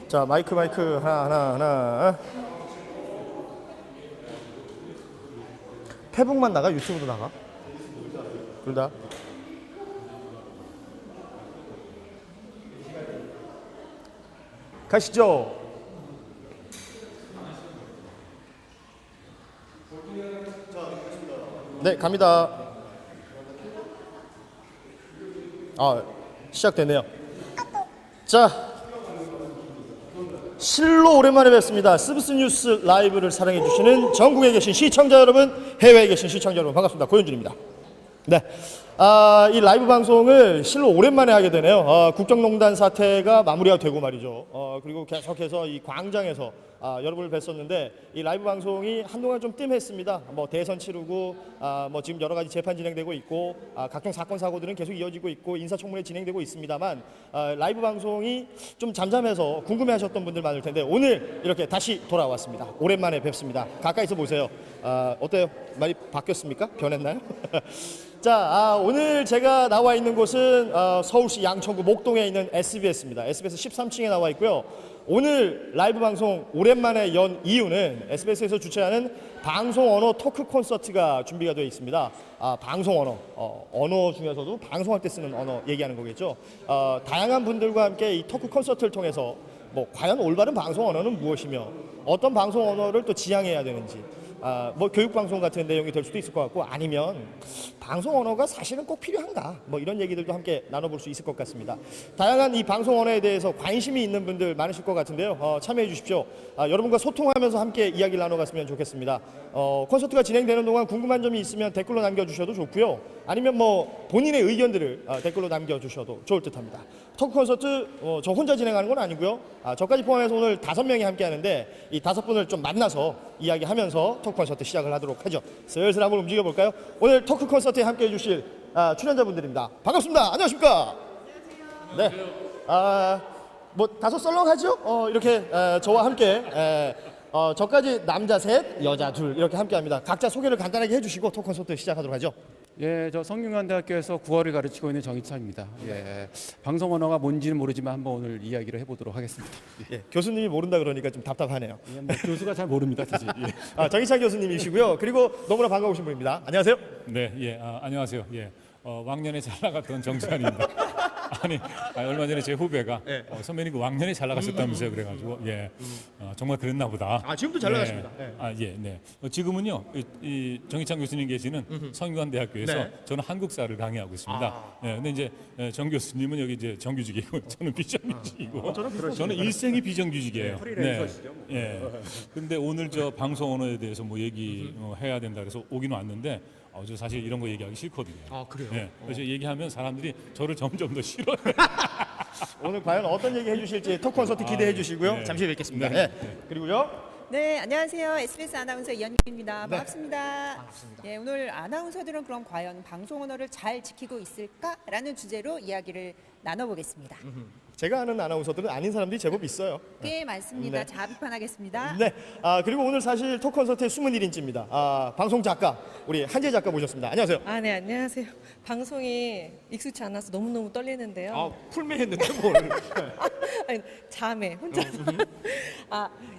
자, 마이크 하나. 페북만 나가? 유튜브도 나가? 둘 다? 가시죠. 네, 갑니다. 시작됐네요. 자, 실로 오랜만에 뵙습니다. 스브스 뉴스 라이브를 사랑해주시는 전국에 계신 시청자 여러분, 해외에 계신 시청자 여러분, 반갑습니다. 고현준입니다. 네, 이 라이브 방송을 실로 오랜만에 하게 되네요. 국정농단 사태가 마무리가 되고 말이죠. 그리고 계속해서 이 광장에서 여러분을 뵀었는데, 이 라이브 방송이 한동안 좀 뜸했습니다. 뭐 대선 치르고 뭐 지금 여러 가지 재판 진행되고 있고 각종 사건 사고들은 계속 이어지고 있고 인사청문회 진행되고 있습니다만, 라이브 방송이 좀 잠잠해서 궁금해하셨던 분들 많을 텐데 오늘 이렇게 다시 돌아왔습니다. 오랜만에 뵙습니다. 가까이서 보세요. 어때요? 많이 바뀌었습니까? 변했나요? 자, 오늘 제가 나와 있는 곳은 서울시 양천구 목동에 있는 SBS입니다. SBS 13층에 나와 있고요. 오늘 라이브 방송 오랜만에 연 이유는 SBS에서 주최하는 방송 언어 토크 콘서트가 준비가 되어 있습니다. 방송 언어 중에서도 방송할 때 쓰는 언어 얘기하는 거겠죠. 다양한 분들과 함께 이 토크 콘서트를 통해서 뭐 과연 올바른 방송 언어는 무엇이며 어떤 방송 언어를 또 지향해야 되는지, 뭐 교육 방송 같은 내용이 될 수도 있을 것 같고, 아니면 방송 언어가 사실은 꼭 필요한가, 뭐 이런 얘기들도 함께 나눠볼 수 있을 것 같습니다. 다양한 이 방송 언어에 대해서 관심이 있는 분들 많으실 것 같은데요. 참여해 주십시오. 여러분과 소통하면서 함께 이야기를 나눠갔으면 좋겠습니다. 콘서트가 진행되는 동안 궁금한 점이 있으면 댓글로 남겨주셔도 좋고요. 아니면 뭐 본인의 의견들을 댓글로 남겨주셔도 좋을 듯합니다. 토크 콘서트 저 혼자 진행하는 건 아니고요. 저까지 포함해서 오늘 5명이 함께 하는데, 이 5분을 좀 만나서 이야기하면서 토크 콘서트 시작을 하도록 하죠. 슬슬 한번 움직여 볼까요? 오늘 토크 콘서트에 함께 해주실 출연자분들입니다. 반갑습니다. 안녕하십니까? 네. 뭐 다소 썰렁하죠? 이렇게 저와 함께 저까지 남자 셋, 여자 둘 이렇게 함께합니다. 각자 소개를 간단하게 해주시고 토크 콘서트 시작하도록 하죠. 예, 저 성균관대학교에서 국어를 가르치고 있는 정희찬입니다. 예, 방송 언어가 뭔지는 모르지만 한번 오늘 이야기를 해보도록 하겠습니다. 예, 교수님이 모른다 그러니까 좀 답답하네요. 예, 뭐 교수가 잘 모릅니다, 사실. 예. 정희찬 교수님이시고요. 그리고 너무나 반가우신 분입니다. 안녕하세요. 네, 예, 안녕하세요. 예, 왕년에 잘 나갔던 정찬입니다. 아니, 얼마 전에 제 후배가 선배님 그 왕년에 잘 나가셨다면서요. 그래가지고 정말 그랬나 보다. 지금도 잘 나가십니다. 네. 지금은요, 이 정희창 교수님 계시는 성균관대학교에서 저는 한국사를 강의하고 있습니다. 근데 이제 정 교수님은 여기 이제 정규직이고 저는 비정규직이고 저는 일생이 비정규직이에요. 네. 근데 오늘 저 방송 언어에 대해서 뭐 얘기 해야 된다 그래서 오긴 왔는데. 저 사실 이런 거 얘기하기 싫거든요. 그래요? 네. 그래서 얘기하면 사람들이 저를 점점 더 싫어해요. 오늘 과연 어떤 얘기 해주실지 토크 콘서트 기대해 주시고요. 네. 잠시 후에 뵙겠습니다. 네. 그리고요. 네, 안녕하세요. SBS 아나운서 이현주입니다. 반갑습니다. 예, 오늘 아나운서들은 그럼 과연 방송 언어를 잘 지키고 있을까라는 주제로 이야기를 나눠보겠습니다. 제가 아는 아나운서들은 아닌 사람들이 제법 있어요. 꽤 많습니다. 네. 자비판하겠습니다. 네. 그리고 오늘 사실 토크 콘서트의 숨은 1인치입니다. 방송 작가 우리 한재 작가 모셨습니다. 안녕하세요. 네, 안녕하세요. 방송이 익숙치 않아서 너무너무 떨리는데요. 풀매했는데 뭘? 아니, 잠에 혼자서.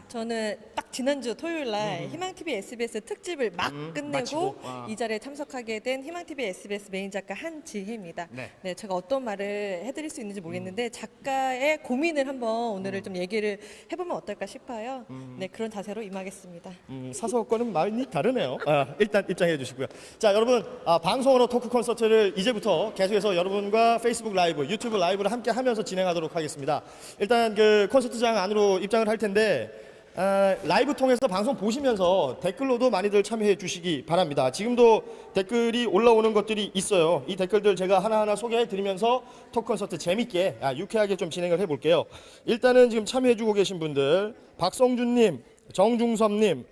저는 딱 지난주 토요일 날 희망TV SBS 특집을 막 끝내고 마치고. 이 자리에 참석하게 된 희망TV SBS 메인 작가 한지혜입니다. 네. 제가 어떤 말을 해드릴 수 있는지 모르겠는데 작가의 고민을 한번 오늘을 좀 얘기를 해보면 어떨까 싶어요. 네, 그런 자세로 임하겠습니다. 사석과는 많이 다르네요. 일단 입장해 주시고요. 자, 여러분, 방송 언어 토크 콘서트를 이제부터 계속해서 여러분과 페이스북 라이브, 유튜브 라이브를 함께 하면서 진행하도록 하겠습니다. 일단 그 콘서트장 안으로 입장을 할 텐데, 라이브 통해서 방송 보시면서 댓글로도 많이들 참여해 주시기 바랍니다. 지금도 댓글이 올라오는 것들이 있어요. 이 댓글들 제가 하나하나 소개해 드리면서 토크 콘서트 재밌게 유쾌하게 좀 진행을 해볼게요. 일단은 지금 참여해 주고 계신 분들, 박성준님, 정중섭님,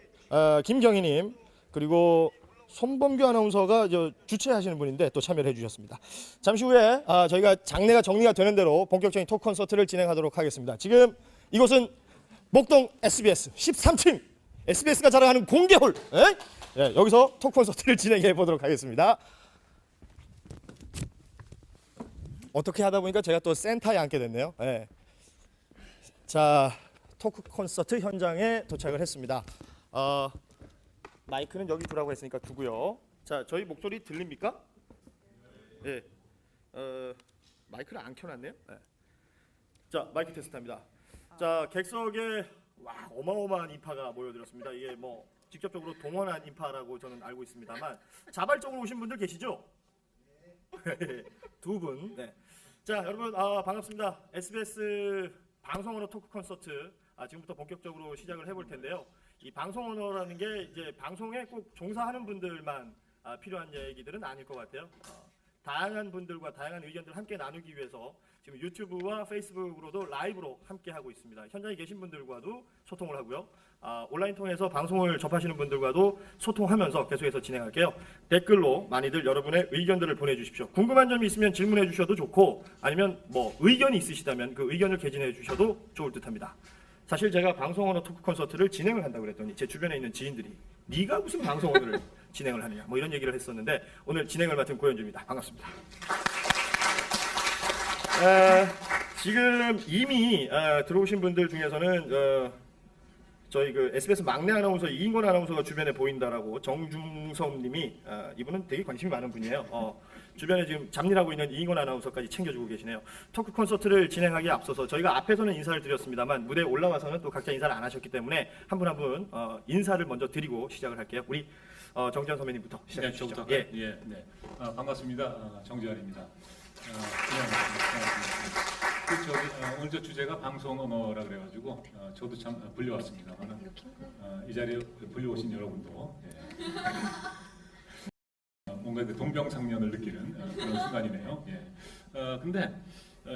김경희님, 그리고 손범규 아나운서가 주최하시는 분인데 또 참여를 해주셨습니다. 잠시 후에 저희가 장례가 정리가 되는 대로 본격적인 토크 콘서트를 진행하도록 하겠습니다. 지금 이곳은 목동 SBS 13층 SBS가 자랑하는 공개홀, 여기서 토크 콘서트를 진행해 보도록 하겠습니다. 어떻게 하다 보니까 제가 또 센터에 앉게 됐네요. 자, 토크 콘서트 현장에 도착을 했습니다. 마이크는 여기 두라고 했으니까 두고요. 자, 저희 목소리 들립니까? 네. 마이크를 안 켜놨네요. 네. 자, 마이크 테스트합니다. 자, 객석에 와 어마어마한 인파가 모여들었습니다. 이게 뭐 직접적으로 동원한 인파라고 저는 알고 있습니다만 자발적으로 오신 분들 계시죠? 두 분. 네. 자, 여러분 반갑습니다. SBS 방송 언어 토크 콘서트 지금부터 본격적으로 시작을 해볼 텐데요. 이 방송 언어라는 게 이제 방송에 꼭 종사하는 분들만 필요한 얘기들은 아닐 것 같아요. 다양한 분들과 다양한 의견들을 함께 나누기 위해서 지금 유튜브와 페이스북으로도 라이브로 함께 하고 있습니다. 현장에 계신 분들과도 소통을 하고요. 온라인 통해서 방송을 접하시는 분들과도 소통하면서 계속해서 진행할게요. 댓글로 많이들 여러분의 의견들을 보내주십시오. 궁금한 점이 있으면 질문해 주셔도 좋고 아니면 뭐 의견이 있으시다면 그 의견을 개진해 주셔도 좋을 듯합니다. 사실 제가 방송 언어 토크 콘서트를 진행을 한다고 그랬더니 제 주변에 있는 지인들이 네가 무슨 방송 언어를 진행을 하느냐 뭐 이런 얘기를 했었는데 오늘 진행을 맡은 고현주입니다. 반갑습니다. 지금 이미 들어오신 분들 중에서는 저희 그 SBS 막내 아나운서 이인권 아나운서가 주변에 보인다라고 정중섭님이 이분은 되게 관심이 많은 분이에요. 주변에 지금 잡일하고 있는 이인권 아나운서까지 챙겨주고 계시네요. 토크 콘서트를 진행하기에 앞서서 저희가 앞에서는 인사를 드렸습니다만 무대에 올라와서는 또 각자 인사를 안 하셨기 때문에 한 분 한 분 인사를 먼저 드리고 시작을 할게요. 우리 정지현 선배님부터 시작해 주시죠. 저부터. 네. 반갑습니다. 정지현입니다. 오늘 저 주제가 방송 언어라 그래가지고 저도 참 불려왔습니다만 이 자리에 불려오신 여러분도 뭔가 그 동병상련을 느끼는 그런 순간이네요. 근데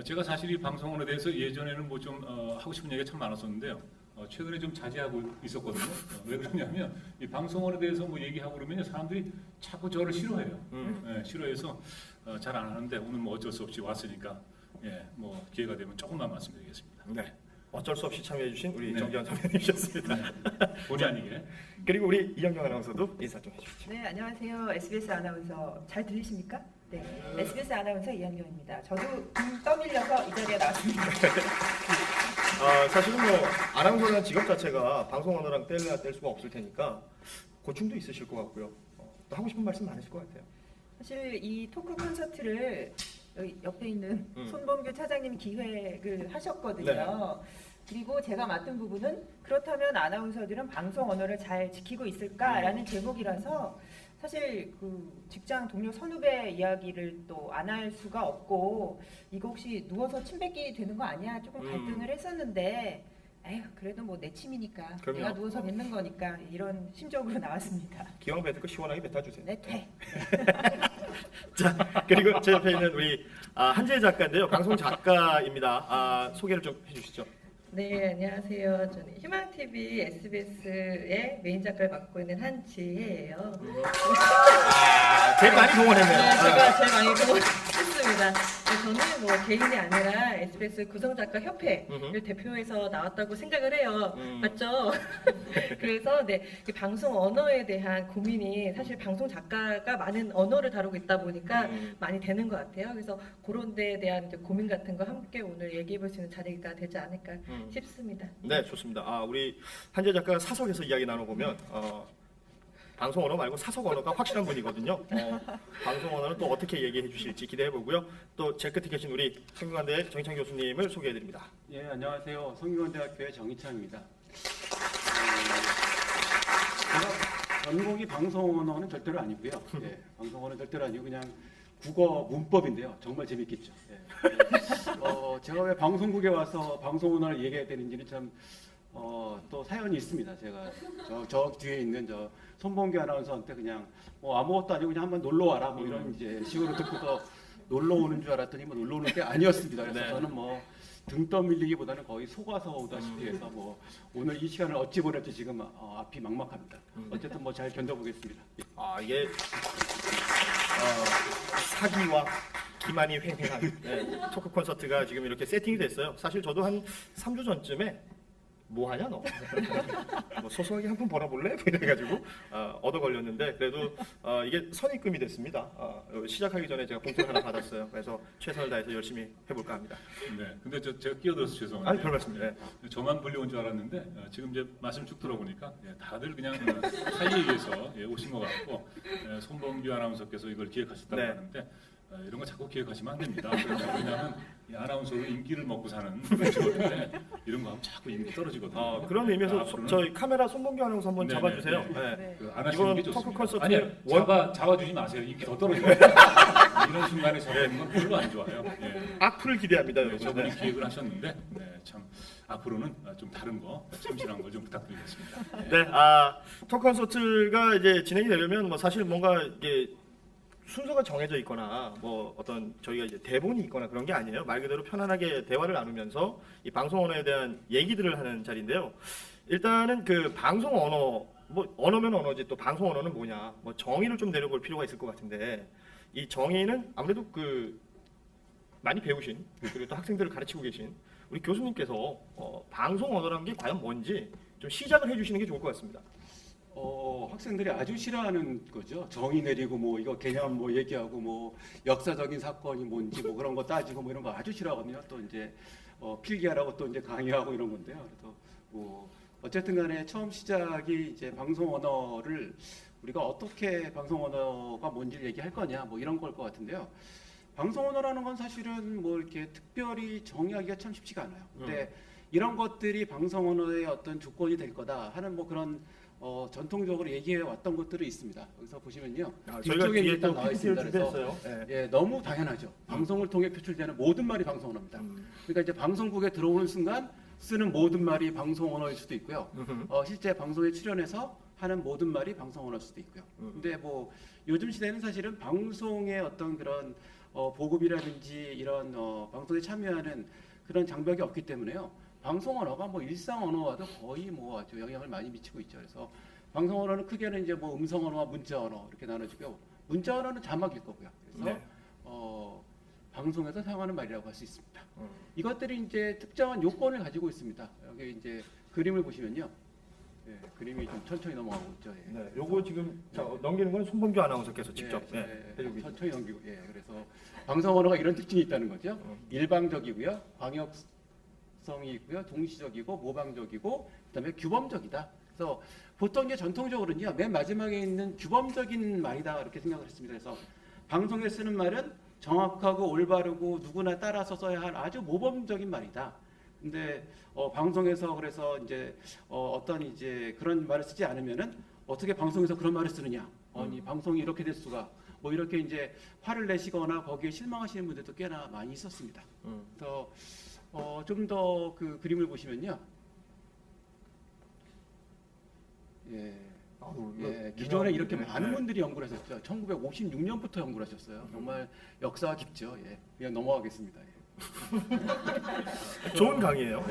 제가 사실 이 방송 언어에 대해서 예전에는 뭐 좀 하고 싶은 얘기가 참 많았었는데요. 최근에 좀 자제하고 있었거든요. 왜 그러냐면 이 방송 언어에 대해서 뭐 얘기하고 그러면 사람들이 자꾸 저를 싫어해요. 싫어해서 잘 안 하는데 오늘 뭐 어쩔 수 없이 왔으니까 뭐 기회가 되면 조금만 말씀드리겠습니다. 네. 어쩔 수 없이 참여해주신 우리 정지현 선배님이셨습니다. 본의 아니게. 그리고 우리 이영경 아나운서도 인사 좀 해주시죠. 네, 안녕하세요. SBS 아나운서 잘 들리십니까? 네, SBS 아나운서 이현경입니다. 저도 떠밀려서 이 자리에 나왔습니다. 사실은 뭐 아나운서라는 직업 자체가 방송 언어랑 뗄래야 뗄 수가 없을 테니까 고충도 있으실 것 같고요. 또 하고 싶은 말씀 많으실 것 같아요. 사실 이 토크 콘서트를 여기 옆에 있는 손범규 차장님이 기획을 하셨거든요. 네. 그리고 제가 맡은 부분은 그렇다면 아나운서들은 방송 언어를 잘 지키고 있을까라는 제목이라서 사실 그 직장 동료 선후배 이야기를 또 안 할 수가 없고 이거 혹시 누워서 침 뱉기 되는 거 아니야? 조금 갈등을 했었는데 에휴 그래도 뭐 내 침이니까 그럼요. 내가 누워서 뱉는 거니까 이런 심적으로 나왔습니다. 기왕 뱉을 거 시원하게 뱉어주세요. 네, 돼. 자, 그리고 제 옆에 있는 우리 한재 작가인데요. 방송 작가입니다. 소개를 좀 해주시죠. 네, 안녕하세요. 저는 희망TV SBS의 메인 작가를 맡고 있는 한지혜예요. 제일 많이 동원했네요. 네, 제가 제일 많이 했습니다. 저는 뭐 개인이 아니라 SBS 구성작가 협회를 대표해서 나왔다고 생각을 해요. 맞죠? 그래서 네, 이 방송 언어에 대한 고민이 사실 방송 작가가 많은 언어를 다루고 있다 보니까 많이 되는 것 같아요. 그래서 그런 데에 대한 이제 고민 같은 거 함께 오늘 얘기해 볼 수 있는 자리가 되지 않을까 싶습니다. 네, 좋습니다. 우리 한재 작가가 사석에서 이야기 나눠보면 방송 언어 말고 사석 언어가 확실한 분이거든요. 방송 언어는 또 어떻게 얘기해 주실지 기대해 보고요. 또 제 끝에 계신 우리 성균관대 정희창 교수님을 소개해 드립니다. 예, 안녕하세요. 성균관대학교의 정희창입니다. 제가 전공이 방송 언어는 절대로 아니고요. 예, 방송 언어는 절대로 아니고 그냥 국어 문법인데요. 정말 재밌겠죠. 예. 제가 왜 방송국에 와서 방송 언어를 얘기해야 되는지는 참 또 사연이 있습니다. 제가 저 뒤에 있는 저 손범규 아나운서한테 그냥 뭐 아무것도 아니고 그냥 한번 놀러 와라 뭐 이런 이제 식으로 듣고서 놀러 오는 줄 알았더니 뭐 놀러 오는 게 아니었습니다. 그래서 네. 저는 뭐 등 떠밀리기보다는 거의 속아서 오다시피 해서 뭐 오늘 이 시간을 어찌 보낼지 지금 앞이 막막합니다. 어쨌든 뭐 잘 견뎌보겠습니다. 이게 사기와 기만이 횡행한 토크 콘서트가 지금 이렇게 세팅이 됐어요. 사실 저도 한 3주 전쯤에 뭐 하냐 너? 뭐 소소하게 한 푼 벌어볼래? 이래가지고 얻어 걸렸는데 그래도 이게 선입금이 됐습니다. 시작하기 전에 제가 봉투를 하나 받았어요. 그래서 최선을 다해서 열심히 해볼까 합니다. 네. 근데 제가 끼어들어서 죄송한데. 아니 별 말씀입니다. 네. 저만 불려온 줄 알았는데 지금 이제 말씀 쭉 들어보니까 다들 그냥 사이에 의해서 오신 것 같고 손범규 아나운서께서 이걸 기획하셨다고 네. 하는데 이런 거 자꾸 기획하시면 안 됩니다. 왜냐하면 이 아나운서로 인기를 먹고 사는 분이거든요. 이런 거 하면 자꾸 인기 떨어지거든요. 그런 의미에서 앞으로는 저희 카메라 손범규 아나운서 한번 네네, 잡아주세요. 네. 네. 네. 안 하시는 게 이번 좋습니다. 토크 콘서트 아니요, 잡아주지 마세요. 인기 더 떨어져요. 이런 순간에 잡는 건 별로 안 좋아요. 예. 악플을 기대합니다. 네, 여러분. 저분이 네. 기획을 하셨는데 참 앞으로는 좀 다른 거 참신한 걸 좀 부탁드리겠습니다. 네, 토크 콘서트가 이제 진행이 되려면 뭐 사실 뭔가 이게 순서가 정해져 있거나 뭐 어떤 저희가 이제 대본이 있거나 그런 게 아니에요. 말 그대로 편안하게 대화를 나누면서 이 방송 언어에 대한 얘기들을 하는 자리인데요. 일단은 그 방송 언어, 뭐 언어면 언어지 또 방송 언어는 뭐냐, 뭐 정의를 좀 내려볼 필요가 있을 것 같은데 이 정의는 아무래도 그 많이 배우신 그리고 또 학생들을 가르치고 계신 우리 교수님께서 방송 언어라는 게 과연 뭔지 좀 시작을 해주시는 게 좋을 것 같습니다. 학생들이 아주 싫어하는 거죠. 정의 내리고 뭐 이거 개념 뭐 얘기하고 뭐 역사적인 사건이 뭔지 뭐 그런 거 따지고 뭐 이런 거 아주 싫어하거든요. 또 이제 필기하라고 또 이제 강의하고 이런 건데요. 그래서 뭐 어쨌든 간에 처음 시작이 이제 방송 언어를 우리가 어떻게 방송 언어가 뭔지를 얘기할 거냐 뭐 이런 걸 것 같은데요. 방송 언어라는 건 사실은 뭐 이렇게 특별히 정의하기가 참 쉽지가 않아요. 근데 이런 것들이 방송 언어의 어떤 조건이 될 거다 하는 뭐 그런 전통적으로 얘기해 왔던 것들이 있습니다. 여기서 보시면요. 저희가 뒤쪽에 뒤에 일단 또 나와 PPT를 있습니다. 그래서 준비했어요. 네. 예, 너무 당연하죠. 방송을 통해 표출되는 모든 말이 방송 언어입니다. 그러니까 이제 방송국에 들어오는 순간 쓰는 모든 말이 방송 언어일 수도 있고요. 실제 방송에 출연해서 하는 모든 말이 방송 언어일 수도 있고요. 근데 뭐 요즘 시대는 사실은 방송의 어떤 그런 보급이라든지 이런 방송에 참여하는 그런 장벽이 없기 때문에요. 방송 언어가 뭐 일상 언어와도 거의 뭐 아주 영향을 많이 미치고 있죠. 그래서 방송 언어는 크게는 이제 뭐 음성 언어와 문자 언어 이렇게 나눠지고요. 문자 언어는 자막일 거고요. 그래서 네. 방송에서 사용하는 말이라고 할 수 있습니다. 이것들이 이제 특정한 요건을 가지고 있습니다. 여기 이제 그림을 보시면요. 예, 그림이 좀 천천히 넘어가고 있죠. 예. 네, 요거 지금 넘기는 건 손범규 아나운서께서 직접 예, 해주고 계십니다. 천천히 넘기고. 예, 그래서 방송 언어가 이런 특징이 있다는 거죠. 일방적이고요, 광역성이 있고요, 동시적이고 모방적이고, 그다음에 규범적이다. 그래서 보통 이제 전통적으로는요, 맨 마지막에 있는 규범적인 말이다 이렇게 생각을 했습니다. 그래서 방송에 쓰는 말은 정확하고 올바르고 누구나 따라서 써야 할 아주 모범적인 말이다. 근데 방송에서 그래서 이제 어떤 이제 그런 말을 쓰지 않으면은 어떻게 방송에서 그런 말을 쓰느냐? 아니 방송이 이렇게 될 수가 뭐 이렇게 이제 화를 내시거나 거기에 실망하시는 분들도 꽤나 많이 있었습니다. 그래서 좀 더 그 그림을 보시면요. 기존에 이렇게 많은 분들이 연구를 하셨죠. 1956년부터 연구를 하셨어요. 정말 역사가 깊죠. 예, 그냥 넘어가겠습니다. 예. 좋은 강의예요.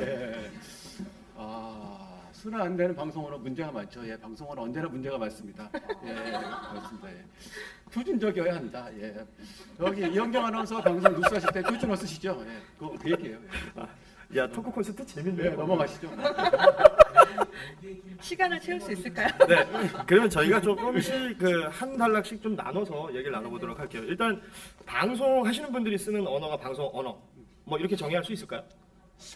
수는 안 되는 방송으로 문제가 많죠. 예, 방송은 언제나 문제가 많습니다. 예, 그렇습니다. 예. 표준적이어야 한다. 예. 저기 이현경 아나운서 방송 뉴스 하실 때 표준어 쓰시죠? 예, 그 얘기예요. 예. 야, 토크 콘서트 재밌네요. 네, 넘어가시죠. 시간을 채울 수 있을까요? 네, 그러면 저희가 조금씩 그 한 단락씩 좀 나눠서 얘기를 나눠보도록 할게요. 일단 방송 하시는 분들이 쓰는 언어가 방송 언어, 뭐 이렇게 정의할 수 있을까요?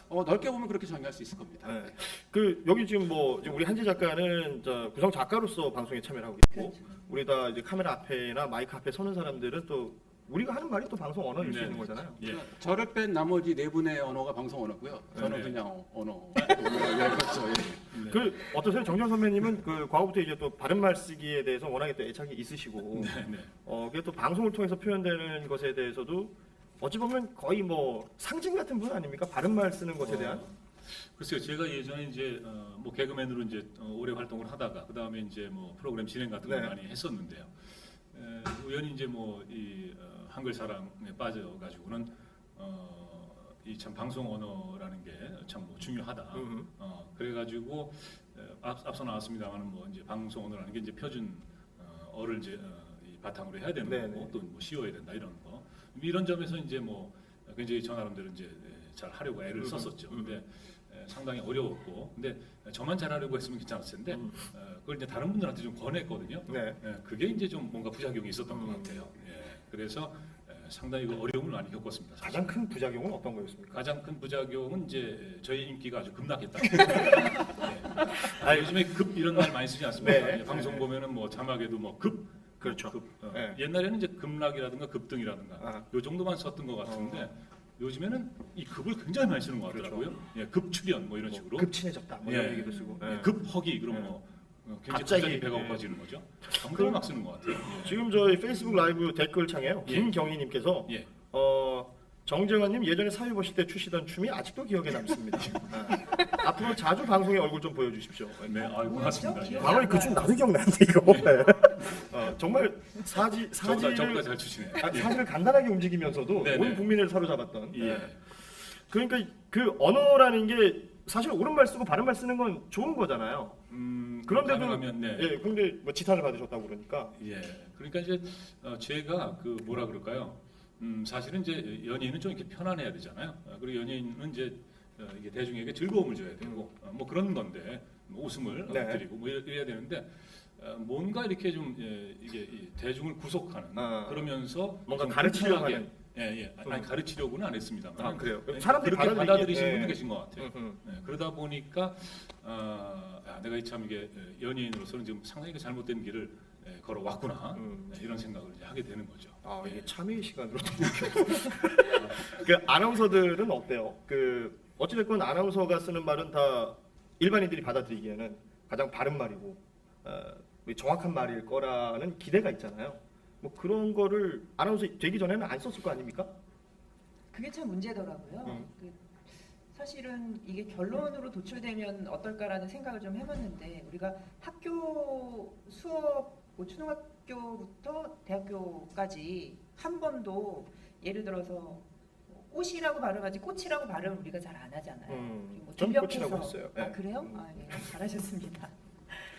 넓게 보면 그렇게 정의할 수 있을 겁니다. 네. 그 여기 지금 뭐 지금 우리 한지 작가는 구성 작가로서 방송에 참여를 하고 있고, 우리 다 이제 카메라 앞에나 마이크 앞에 서는 사람들은 또 우리가 하는 말이 또 방송 언어일 수 네. 있는 거잖아요. 예. 저를 뺀 나머지 네 분의 언어가 방송 언어고요. 저는 네. 그냥 언어. 그렇죠. 예. 그 어떠세요, 정정 선배님은 그 과거부터 이제 또 바른말 쓰기에 대해서 워낙에 또 애착이 있으시고, 네. 그게 또 방송을 통해서 표현되는 것에 대해서도 어찌 보면 거의 뭐 상징 같은 분 아닙니까? 바른말 쓰는 것에 대한. 글쎄요, 제가 예전에 이제 뭐 개그맨으로 이제 오래 활동을 하다가 그 다음에 이제 뭐 프로그램 진행 같은 걸 네. 많이 했었는데요. 우연히 이제 뭐 이 한글 사랑에 빠져가지고는 이 참 방송 언어라는 게 참 뭐 중요하다. 그래가지고 앞서 나왔습니다만은 뭐 이제 방송 언어라는 게 이제 표준 어를 이제 이 바탕으로 해야 되는 네, 거고 네. 또 뭐 씌워야 된다 이런 거. 이런 점에서 이제 뭐 굉장히 저 나름대로 이제 잘 하려고 애를 썼었죠. 근데 상당히 어려웠고, 근데 저만 잘하려고 했으면 괜찮았을 텐데 그걸 이제 다른 분들한테 좀 권했거든요. 네. 그게 이제 좀 뭔가 부작용이 있었던 것 같아요. 그래서 상당히 그 어려움을 많이 겪었습니다. 사실. 가장 큰 부작용은 어떤 거였습니까? 가장 큰 부작용은 이제 저희 인기가 아주 급락했다. 요즘에 급 이런 말 많이 쓰지 않습니까? 네. 방송 보면은 뭐 자막에도 뭐 급, 그렇죠. 네. 옛날에는 이제 급락이라든가 급등이라든가 아. 요 정도만 썼던 것 같은데 요즘에는 이 급을 굉장히 많이 쓰는 것 같더라고요. 급 출연 뭐 이런 식으로. 급친해졌다. 뭐 이런 예. 얘기도 쓰고. 급 허기 그럼 뭐 굉장히 갑자기, 배가 예. 고파지는 거죠. 상당히 막 쓰는 것 같아요. 지금 저희 페이스북 라이브 댓글창에요. 예. 김경희님께서 예. 정정환님 예전에 사회 보실 때 추시던 춤이 아직도 기억에 남습니다. 앞으로 자주 방송에 얼굴 좀 보여주십시오. 네, 아유, 고맙습니다. 뭐였죠? 예. 기억이 아니 그 춤 나도 기억나는데 이거. 정말 사지를 저보다 잘 추시네. 사지를 간단하게 움직이면서도 네네. 온 국민을 사로잡았던. 예. 그러니까 그 언어라는 게 사실 옳은말 쓰고 바른말 쓰는 건 좋은 거잖아요. 그런데도 가능하면, 네. 예, 근데 뭐 지탄을 받으셨다고 그러니까. 예. 그러니까 이제 제가 그 뭐라 그럴까요? 사실은 이제 연예인은 좀 이렇게 편안해야 되잖아요. 그리고 연예인은 이제 이게 대중에게 즐거움을 줘야 되고 뭐 그런 건데 뭐 웃음을 네. 드리고 뭐 이래야 되는데 뭔가 이렇게 좀 이게 이 대중을 구속하는 그러면서 뭔가 좀 가르치려고 불편하게, 하는. 아니 가르치려고는 안 했습니다만. 아, 그래요? 그러니까 사람들이 그렇게 받아들이기- 받아들이시는 예. 분도 계신 것 같아요. 음. 그러다 보니까 내가 참 이게 연예인으로서는 지금 상당히 잘못된 길을 걸어왔구나 이런 생각을 이제 하게 되는 거죠. 아, 예. 이게 참여의 시간으로. 그 아나운서들은 어때요? 그 어찌됐건 아나운서가 쓰는 말은 다 일반인들이 받아들이기에는 가장 바른 말이고 정확한 말일 거라는 기대가 있잖아요. 뭐 그런 거를 아나운서 되기 전에는 안 썼을 거 아닙니까? 그게 참 문제더라고요. 그 사실은 이게 결론으로 도출되면 어떨까라는 생각을 좀 해봤는데 우리가 학교 수업 뭐 초등학교부터 대학교까지 한 번도 예를 들어서 꽃이라고 발음하지 꽃이라고 발음을 우리가 잘 안 하잖아요. 그리고 뭐 전 들녘에서- 꽃이라고 했어요. 아 네. 그래요? 아 예, 잘하셨습니다.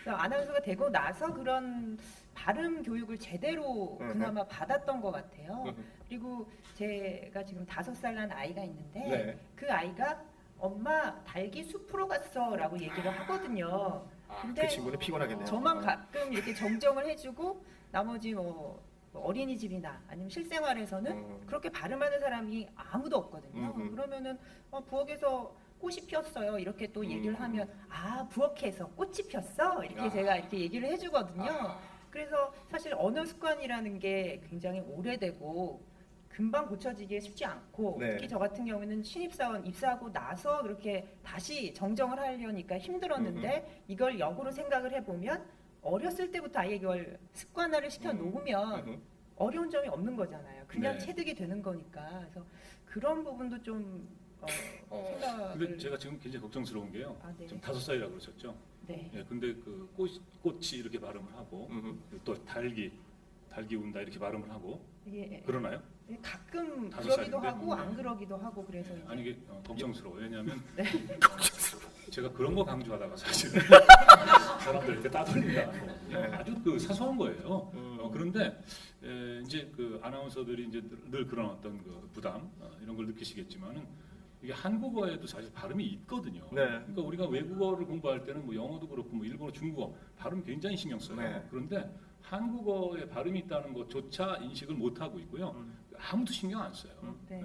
그래서 아나운서가 되고 나서 그런 발음 교육을 제대로 그나마 받았던 것 같아요. 그리고 제가 지금 5살 난 아이가 있는데 네. 그 아이가 엄마 닭이 숲으로 갔어라고 얘기를 하거든요. 근데 그 친구는 피곤하겠네요. 저만 가끔 이렇게 정정을 해주고 나머지 뭐 어린이집이나 아니면 실생활에서는 그렇게 발음하는 사람이 아무도 없거든요. 그러면은 부엌에서 꽃이 피었어요. 이렇게 또 얘기를 하면 부엌에서 꽃이 피었어. 이렇게 제가 이렇게 얘기를 해주거든요. 그래서 사실 언어 습관이라는 게 굉장히 오래되고 금방 고쳐지기 쉽지 않고 네. 특히 저 같은 경우에는 신입사원 입사하고 나서 그렇게 다시 정정을 하려니까 힘들었는데 이걸 역으로 생각을 해보면 어렸을 때부터 아예 이걸 습관화를 시켜 놓으면 어려운 점이 없는 거잖아요. 그냥 네. 체득이 되는 거니까. 그래서 그런 부분도 좀 근데 생각을 제가 지금 굉장히 걱정스러운 게요. 아, 네. 지금 5살이라고 그러셨죠? 네. 예, 근데 그 꽃이 이렇게 발음을 하고 또 달기 운다 이렇게 발음을 하고 예, 그러나요? 예, 가끔 5 그러기도 살인데? 하고 안 그러기도 하고 그래서 이제 아니 이게 걱정스러워요. 왜냐하면 네. 제가 그런 거 강조하다가 사실은 사람들 이렇게 따돌린다는 거거든요. 아주 그 사소한 거예요. 그런데 이제 그 아나운서들이 이제 늘 그런 어떤 그 부담 이런 걸 느끼시겠지만은 이게 한국어에도 사실 발음이 있거든요. 네. 그러니까 우리가 외국어를 공부할 때는 뭐 영어도 그렇고 뭐 일본어, 중국어 발음 굉장히 신경 써요. 네. 그런데 한국어에 발음이 있다는 것조차 인식을 못 하고 있고요. 아무도 신경 안 써요. 네.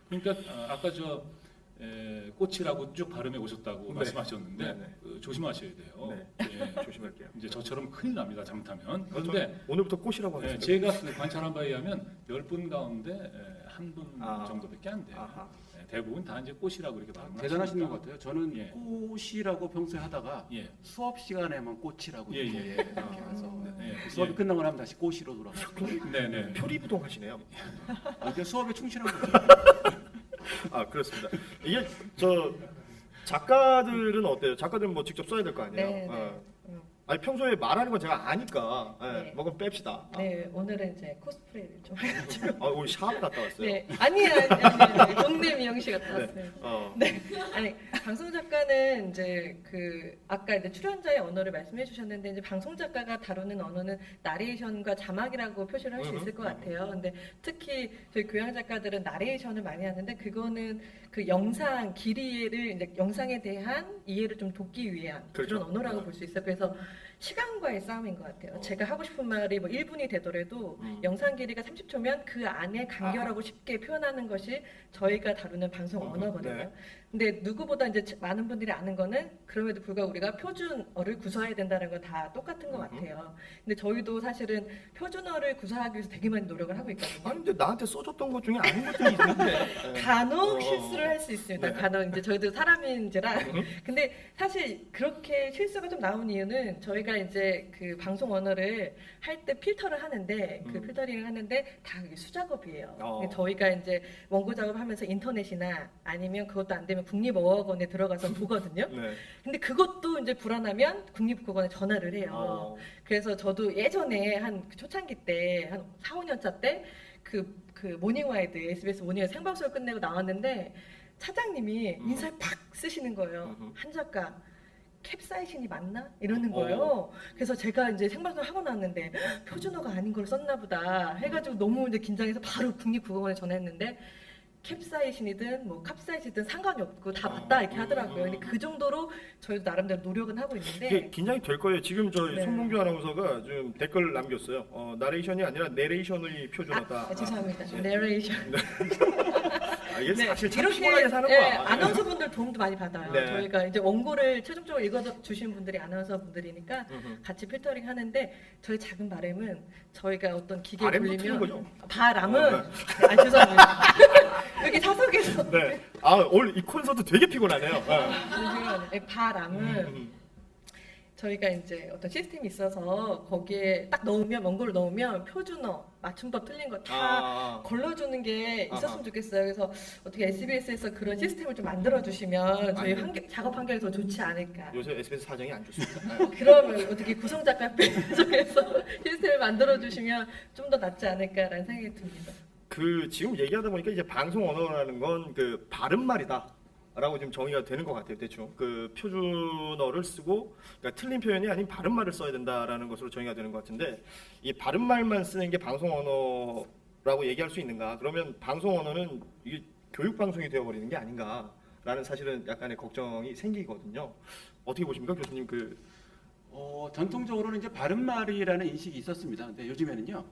그러니까 아까 꽃이라고 쭉 발음해 오셨다고 네. 말씀하셨는데 네, 네. 조심하셔야 돼요. 네. 예, 조심할게요. 이제 저처럼 큰일 납니다. 잘못하면. 그런데 오늘부터 꽃이라고 예, 하겠습니다. 제가 그 관찰한 바에 의하면 10분 가운데 한 분 정도밖에 안 돼요. 아하. 예, 대부분 다 이제 꽃이라고 이렇게 발음을 대단하신 것 하시니까. 같아요. 저는 예. 꽃이라고 평소에 하다가 예. 수업 시간에만 꽃이라고 예, 이렇게 예. 이렇게 해서 예, 수업이 예. 끝나고 나면 다시 꽃이로 돌아가고 네네. 표리부동하시네요. 이렇게 수업에 충실한 거죠. 아 그렇습니다. 이게 저 작가들은 어때요? 작가들은 뭐 직접 써야 될 거 아니에요? 네, 네. 아니 평소에 말하는 건 제가 아니까 예, 네. 뭐 그럼 뺍시다. 네, 오늘은 이제 코스프레를 좀 해가지고. 아, 오늘 샵 갔다 왔어요. 네, 아니야. 동네 미용실 갔다 왔어요. 네. 어. 네, 아니 방송 작가는 이제 그 아까 이제 출연자의 언어를 말씀해 주셨는데 이제 방송 작가가 다루는 언어는 나레이션과 자막이라고 표시를 할 수 있을 것 같아요. 근데 특히 저희 교양 작가들은 나레이션을 많이 하는데 그거는 그 영상 길이를 이제 영상에 대한 이해를 좀 돕기 위한 그렇죠. 그런 언어라고 네. 볼 수 있어요. 그래서 시간과의 싸움인 것 같아요. 제가 하고 싶은 말이 뭐 1분이 되더라도 영상 길이가 30초면 그 안에 간결하고 쉽게 표현하는 것이 저희가 다루는 방송 언어거든요. 네. 근데 누구보다 이제 많은 분들이 아는 거는 그럼에도 불구하고 우리가 표준어를 구사해야 된다는 건 다 똑같은 것 같아요. 근데 저희도 사실은 표준어를 구사하기 위해서 되게 많이 노력을 하고 있거든요. 아니 근데 나한테 써줬던 것 중에 아닌 것들이 있는데. 간혹 실수를 할 수 있습니다. 네. 간혹 이제 저희도 사람인지라. 근데 사실 그렇게 실수가 좀 나온 이유는 저희가 이제 그 방송 언어를 할 때 필터를 하는데 그 필터링을 하는데 다 그게 수작업이에요. 저희가 이제 원고 작업하면서 인터넷이나 아니면 그것도 안 되면 국립어학원에 들어가서 보거든요. 네. 근데 그것도 이제 불안하면 국립국어원에 전화를 해요. 어. 그래서 저도 예전에 한 초창기 때 한 4, 5년 차 때 그 모닝와이드 SBS 모닝와이드 생방송을 끝내고 나왔는데 차장님이 인사를 팍 쓰시는 거예요. 한 작가 캡사이신이 맞나? 이러는 거예요. 그래서 제가 이제 생방송을 하고 나왔는데 표준어가 아닌 걸 썼나 보다 해가지고 너무 이제 긴장해서 바로 국립국어원에 전화했는데 캡사이신이든 뭐 캡사이신이든 상관이 없고 다 맞다 이렇게 하더라고요. 근데 그 정도로 저희도 나름대로 노력은 하고 있는데 이게 긴장이 될 거예요. 지금 저희 네. 손봉규 아나운서가 지금 댓글 남겼어요. 나레이션이 아니라 내레이션의 표준어다. 죄송합니다. 아, 내레이션. 이게 네, 사실 참 이렇게, 피곤하게 사는 네, 거야. 아나운서분들 도움도 많이 받아요. 네. 저희가 이제 원고를 최종적으로 읽어 주신 분들이 아나운서 분들이니까 같이 필터링 하는데 저희 작은 바람은 저희가 어떤 기계 바람도 틀린 거죠? 돌리면 바람은 아 죄송합니다. 여기 사석에서 네. 오늘 이 콘서트 되게 피곤하네요. 바람은 저희가 이제 어떤 시스템이 있어서 거기에 딱 넣으면 원고를 넣으면 표준어 맞춤법 틀린 거 다 걸러주는 게 있었으면 좋겠어요. 그래서 어떻게 SBS에서 그런 시스템을 좀 만들어 주시면 저희 작업 환경이 더 좋지 않을까. 요새 SBS 사정이 안 좋습니다. 그러면 어떻게 구성 작가 쪽에서 시스템을 만들어 주시면 좀 더 낫지 않을까라는 생각이 듭니다. 그 지금 얘기하다 보니까 이제 방송 언어라는 건 그 바른말이다. 라고 지금 정의가 되는 것 같아요. 대충 그 표준어를 쓰고 그러니까 틀린 표현이 아닌 바른 말을 써야 된다라는 것으로 정의가 되는 것 같은데 이 바른 말만 쓰는 게 방송 언어라고 얘기할 수 있는가? 그러면 방송 언어는 이게 교육 방송이 되어버리는 게 아닌가라는 사실은 약간의 걱정이 생기거든요. 어떻게 보십니까, 교수님? 전통적으로는 이제 바른말이라는 인식이 있었습니다. 근데 요즘에는요,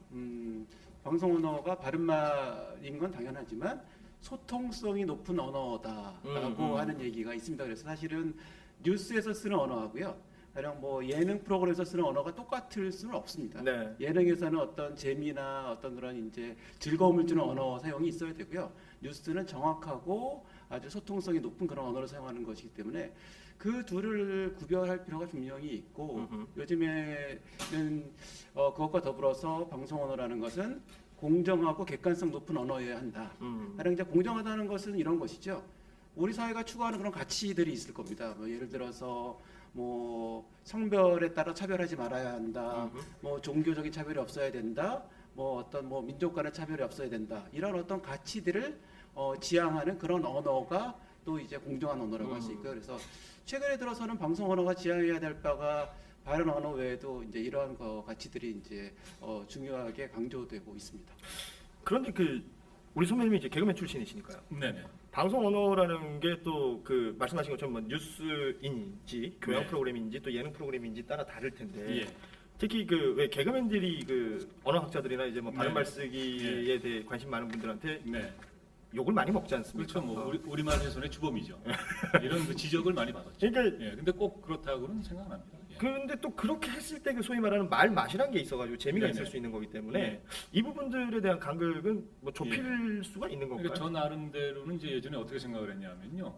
방송 언어가 바른말인 건 당연하지만 소통성이 높은 언어다라고 하는 얘기가 있습니다. 그래서 사실은 뉴스에서 쓰는 언어하고요, 가령 뭐 예능 프로그램에서 쓰는 언어가 똑같을 수는 없습니다. 네. 예능에서는 어떤 재미나 어떤 그런 이제 즐거움을 주는 언어 사용이 있어야 되고요. 뉴스는 정확하고 아주 소통성이 높은 그런 언어를 사용하는 것이기 때문에 그 둘을 구별할 필요가 분명히 있고 요즘에는 그것과 더불어서 방송 언어라는 것은 공정하고 객관성 높은 언어여야 한다. 가령 이제 공정하다는 것은 이런 것이죠. 우리 사회가 추구하는 그런 가치들이 있을 겁니다. 뭐 예를 들어서 뭐 성별에 따라 차별하지 말아야 한다. 뭐 종교적인 차별이 없어야 된다. 뭐 어떤 뭐 민족 간의 차별이 없어야 된다. 이런 어떤 가치들을 지향하는 그런 언어가 또 이제 공정한 언어라고 할 수 있고요. 그래서 최근에 들어서는 방송 언어가 지향해야 될 바가 바른 언어 외에도 이제 이러한 가치들이 이제 중요하게 강조되고 있습니다. 그런데 우리 선배님이 이제 개그맨 출신이시니까요. 네네. 방송 언어라는 게 또 그 말씀하신 것처럼 뭐 뉴스인지 교양 네. 프로그램인지 또 예능 프로그램인지 따라 다를 텐데 예. 특히 왜 개그맨들이 언어학자들이나 이제 뭐 바른말 네. 쓰기에 대해 관심 많은 분들한테 네. 욕을 많이 먹지 않습니까? 그렇죠. 뭐 우리말 훼손의 주범이죠. 이런 그 지적을 많이 받았죠. 그러니까 예. 근데 꼭 그렇다고는 생각 안 합니다. 예. 그런데 또 그렇게 했을 때 소위 말하는 말 맛이란 게 있어가지고 재미가 네네. 있을 수 있는 거기 때문에 네. 이 부분들에 대한 간극은 뭐 좁힐 수가 있는 건가요? 그러니까 저 나름대로는 이제 예전에 어떻게 생각을 했냐면요.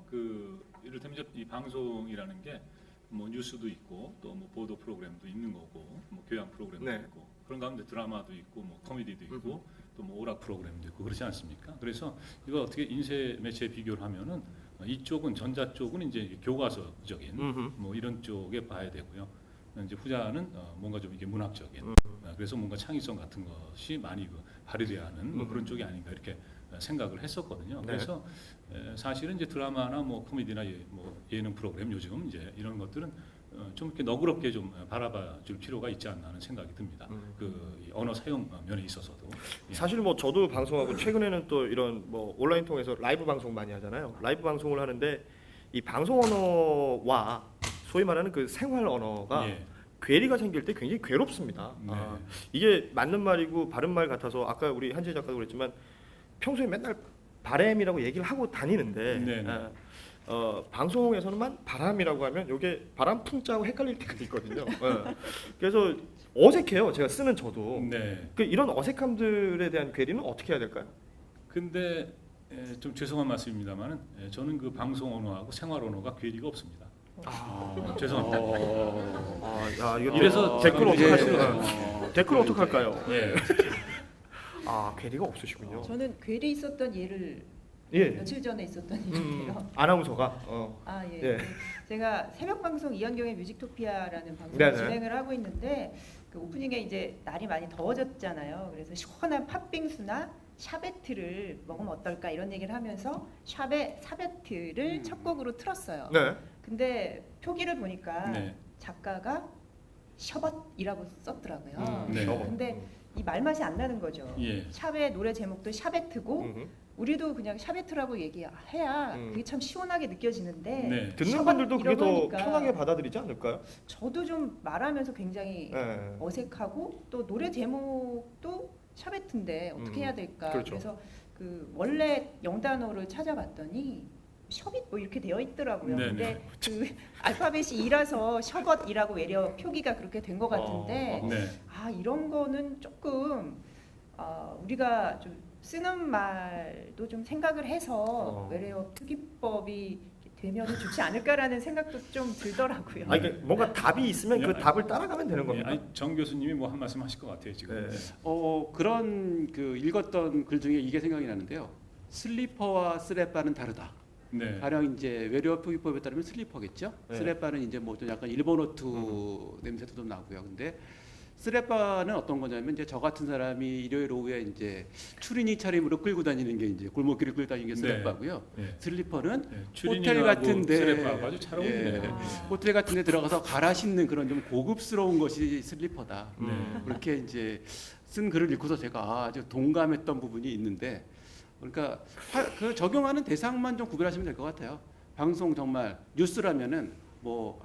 이를테면 이제 이 방송이라는 게 뭐 뉴스도 있고 또 뭐 보도 프로그램도 있는 거고 뭐 교양 프로그램도 네. 있고 그런 가운데 드라마도 있고 뭐 코미디도 있고 또 뭐 오락 프로그램도 있고 그렇지 않습니까? 그래서 이걸 어떻게 인쇄 매체에 비교를 하면은 이쪽은 전자 쪽은 이제 교과서적인 뭐 이런 쪽에 봐야 되고요. 이제 후자는 뭔가 좀 이게 문학적인 그래서 뭔가 창의성 같은 것이 많이 발휘돼야 하는 뭐 그런 쪽이 아닌가 이렇게 생각을 했었거든요. 네. 그래서 사실은 이제 드라마나 뭐 코미디나 뭐 예능 프로그램 요즘 이제 이런 것들은 좀 이렇게 너그럽게 좀 바라봐줄 필요가 있지 않나 하는 생각이 듭니다. 이 언어 사용 면에 있어서도. 예. 사실 뭐 저도 방송하고 최근에는 또 이런 뭐 온라인 통해서 라이브 방송 많이 하잖아요. 라이브 방송을 하는데 이 방송 언어와 소위 말하는 그 생활 언어가 예. 괴리가 생길 때 굉장히 괴롭습니다. 네. 이게 맞는 말이고 바른 말 같아서 아까 우리 한재 작가도 그랬지만 평소에 맨날 바램이라고 얘기를 하고 다니는데 네, 네. 방송에서는만 바람이라고 하면 이게 바람 풍자하고 헷갈릴 때가 있거든요. 그래서 어색해요. 제가 쓰는 저도. 네. 그 이런 어색함들에 대한 괴리는 어떻게 해야 될까요? 근데 좀 죄송한 말씀입니다만은 저는 그 방송 언어하고 생활 언어가 괴리가 없습니다. 죄송합니다. 야, 이거 이래서 댓글 이제, 어떡하시나요? 댓글 어떡할까요? 예. 괴리가 없으시군요. 저는 괴리 있었던 예를 예. 며칠 전에 있었던 일인데요. 아나운서가 아 예. 예. 제가 새벽 방송 이현경의 뮤직토피아라는 방송을 네네. 진행을 하고 있는데 그 오프닝에 이제 날이 많이 더워졌잖아요. 그래서 시원한 팥빙수나 샤베트를 먹으면 어떨까 이런 얘기를 하면서 샤베 사베트를 첫 곡으로 틀었어요. 네. 근데 표기를 보니까 네. 작가가 셔벗이라고 썼더라고요. 네. 근데 이 말맛이 안 나는 거죠. 예. 샵의 노래 제목도 샤베트고 음흠. 우리도 그냥 샤베트라고 얘기해야 그게 참 시원하게 느껴지는데 네. 듣는 샤벗 분들도 그게 더 이러고 하니까 편하게 받아들이지 않을까요? 저도 좀 말하면서 굉장히 네. 어색하고 또 노래 제목도 샤베트인데 어떻게 해야 될까? 그렇죠. 그래서 그 원래 영단어를 찾아봤더니 셔빗 뭐 이렇게 되어 있더라고요. 네네. 근데 그 알파벳이 2라서 셔벗이라고 외려 표기가 그렇게 된 것 같은데 네. 이런 거는 조금 우리가 좀 쓰는 말도 좀 생각을 해서 외래어 표기법이 되면 좋지 않을까라는 생각도 좀 들더라고요. 그러니까 뭔가 답이 있으면 그 예, 답을 따라가면 되는 예, 겁니다. 아니, 정 교수님이 뭐 한 말씀 하실 것 같아요 지금. 네. 그런 그 읽었던 글 중에 이게 생각이 나는데요. 슬리퍼와 쓰레빠는 다르다. 네. 가령 이제 외래어 표기법에 따르면 슬리퍼겠죠. 네. 쓰레빠는 이제 뭐 좀 약간 일본어투 냄새도 좀 나고요. 근데 쓰레빠는 어떤 거냐면 이제 저 같은 사람이 일요일 오후에 이제 추리닝 차림으로 끌고 다니는 게 이제 골목길을 끌고 다니는 게 쓰레빠고요. 네. 슬리퍼는 네. 호텔 추리닝하고 같은데 쓰레빠하고 아주 잘 어울리네요. 예, 호텔 같은데 들어가서 갈아 신는 그런 좀 고급스러운 것이 슬리퍼다. 네. 그렇게 이제 쓴 글을 읽고서 제가 아주 동감했던 부분이 있는데, 그러니까 그 적용하는 대상만 좀 구별하시면 될 것 같아요. 방송 정말 뉴스라면은 뭐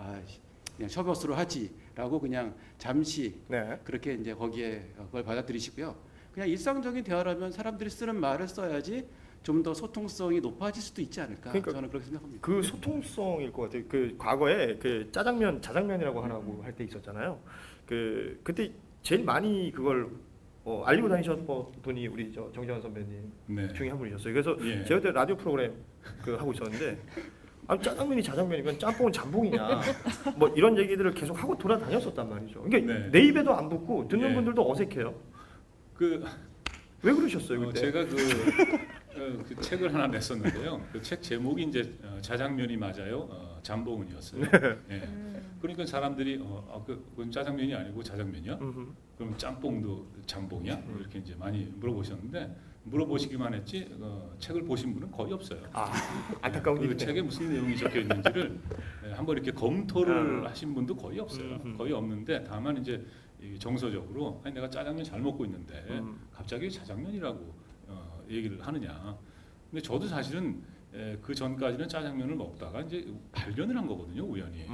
그냥 셔벗으로 하지라고 그냥 잠시 네. 그렇게 이제 거기에 그걸 받아들이시고요. 그냥 일상적인 대화라면 사람들이 쓰는 말을 써야지 좀 더 소통성이 높아질 수도 있지 않을까. 그러니까 저는 그렇게 생각합니다. 그 소통성일 것 같아요. 그 과거에 그 짜장면 자장면이라고 하라고 할 때 있었잖아요. 그때 제일 많이 그걸 알리고 다니셨던 분이 우리 정재환 선배님 네. 중에 한 분이셨어요. 그래서 예. 제가 그때 라디오 프로그램 하고 있었는데 짜장면이 자장면이면 짬뽕은 잠뽕이냐 뭐 이런 얘기들을 계속 하고 돌아다녔었단 말이죠. 그러니까 네. 내 입에도 안 붙고 듣는 예. 분들도 어색해요. 왜 그러셨어요 그때? 제가 그 책을 하나 냈었는데요. 그 책 제목이 이제 자장면이 맞아요. 잠봉은이었어요. 예. 그러니까 사람들이 그건 짜장면이 아니고 자장면이야? 그럼 짬뽕도 잠봉이야? 이렇게 이제 많이 물어보셨는데 물어보시기만 했지 책을 보신 분은 거의 없어요. 안타까운 그 일이네요. 책에 무슨 내용이 적혀 있는지를 한번 이렇게 검토를 하신 분도 거의 없어요. 거의 없는데 다만 이제 정서적으로 내가 짜장면 잘 먹고 있는데 갑자기 자장면이라고 얘기를 하느냐. 근데 저도 사실은 그 전까지는 짜장면을 먹다가 이제 발견을 한 거거든요, 우연히.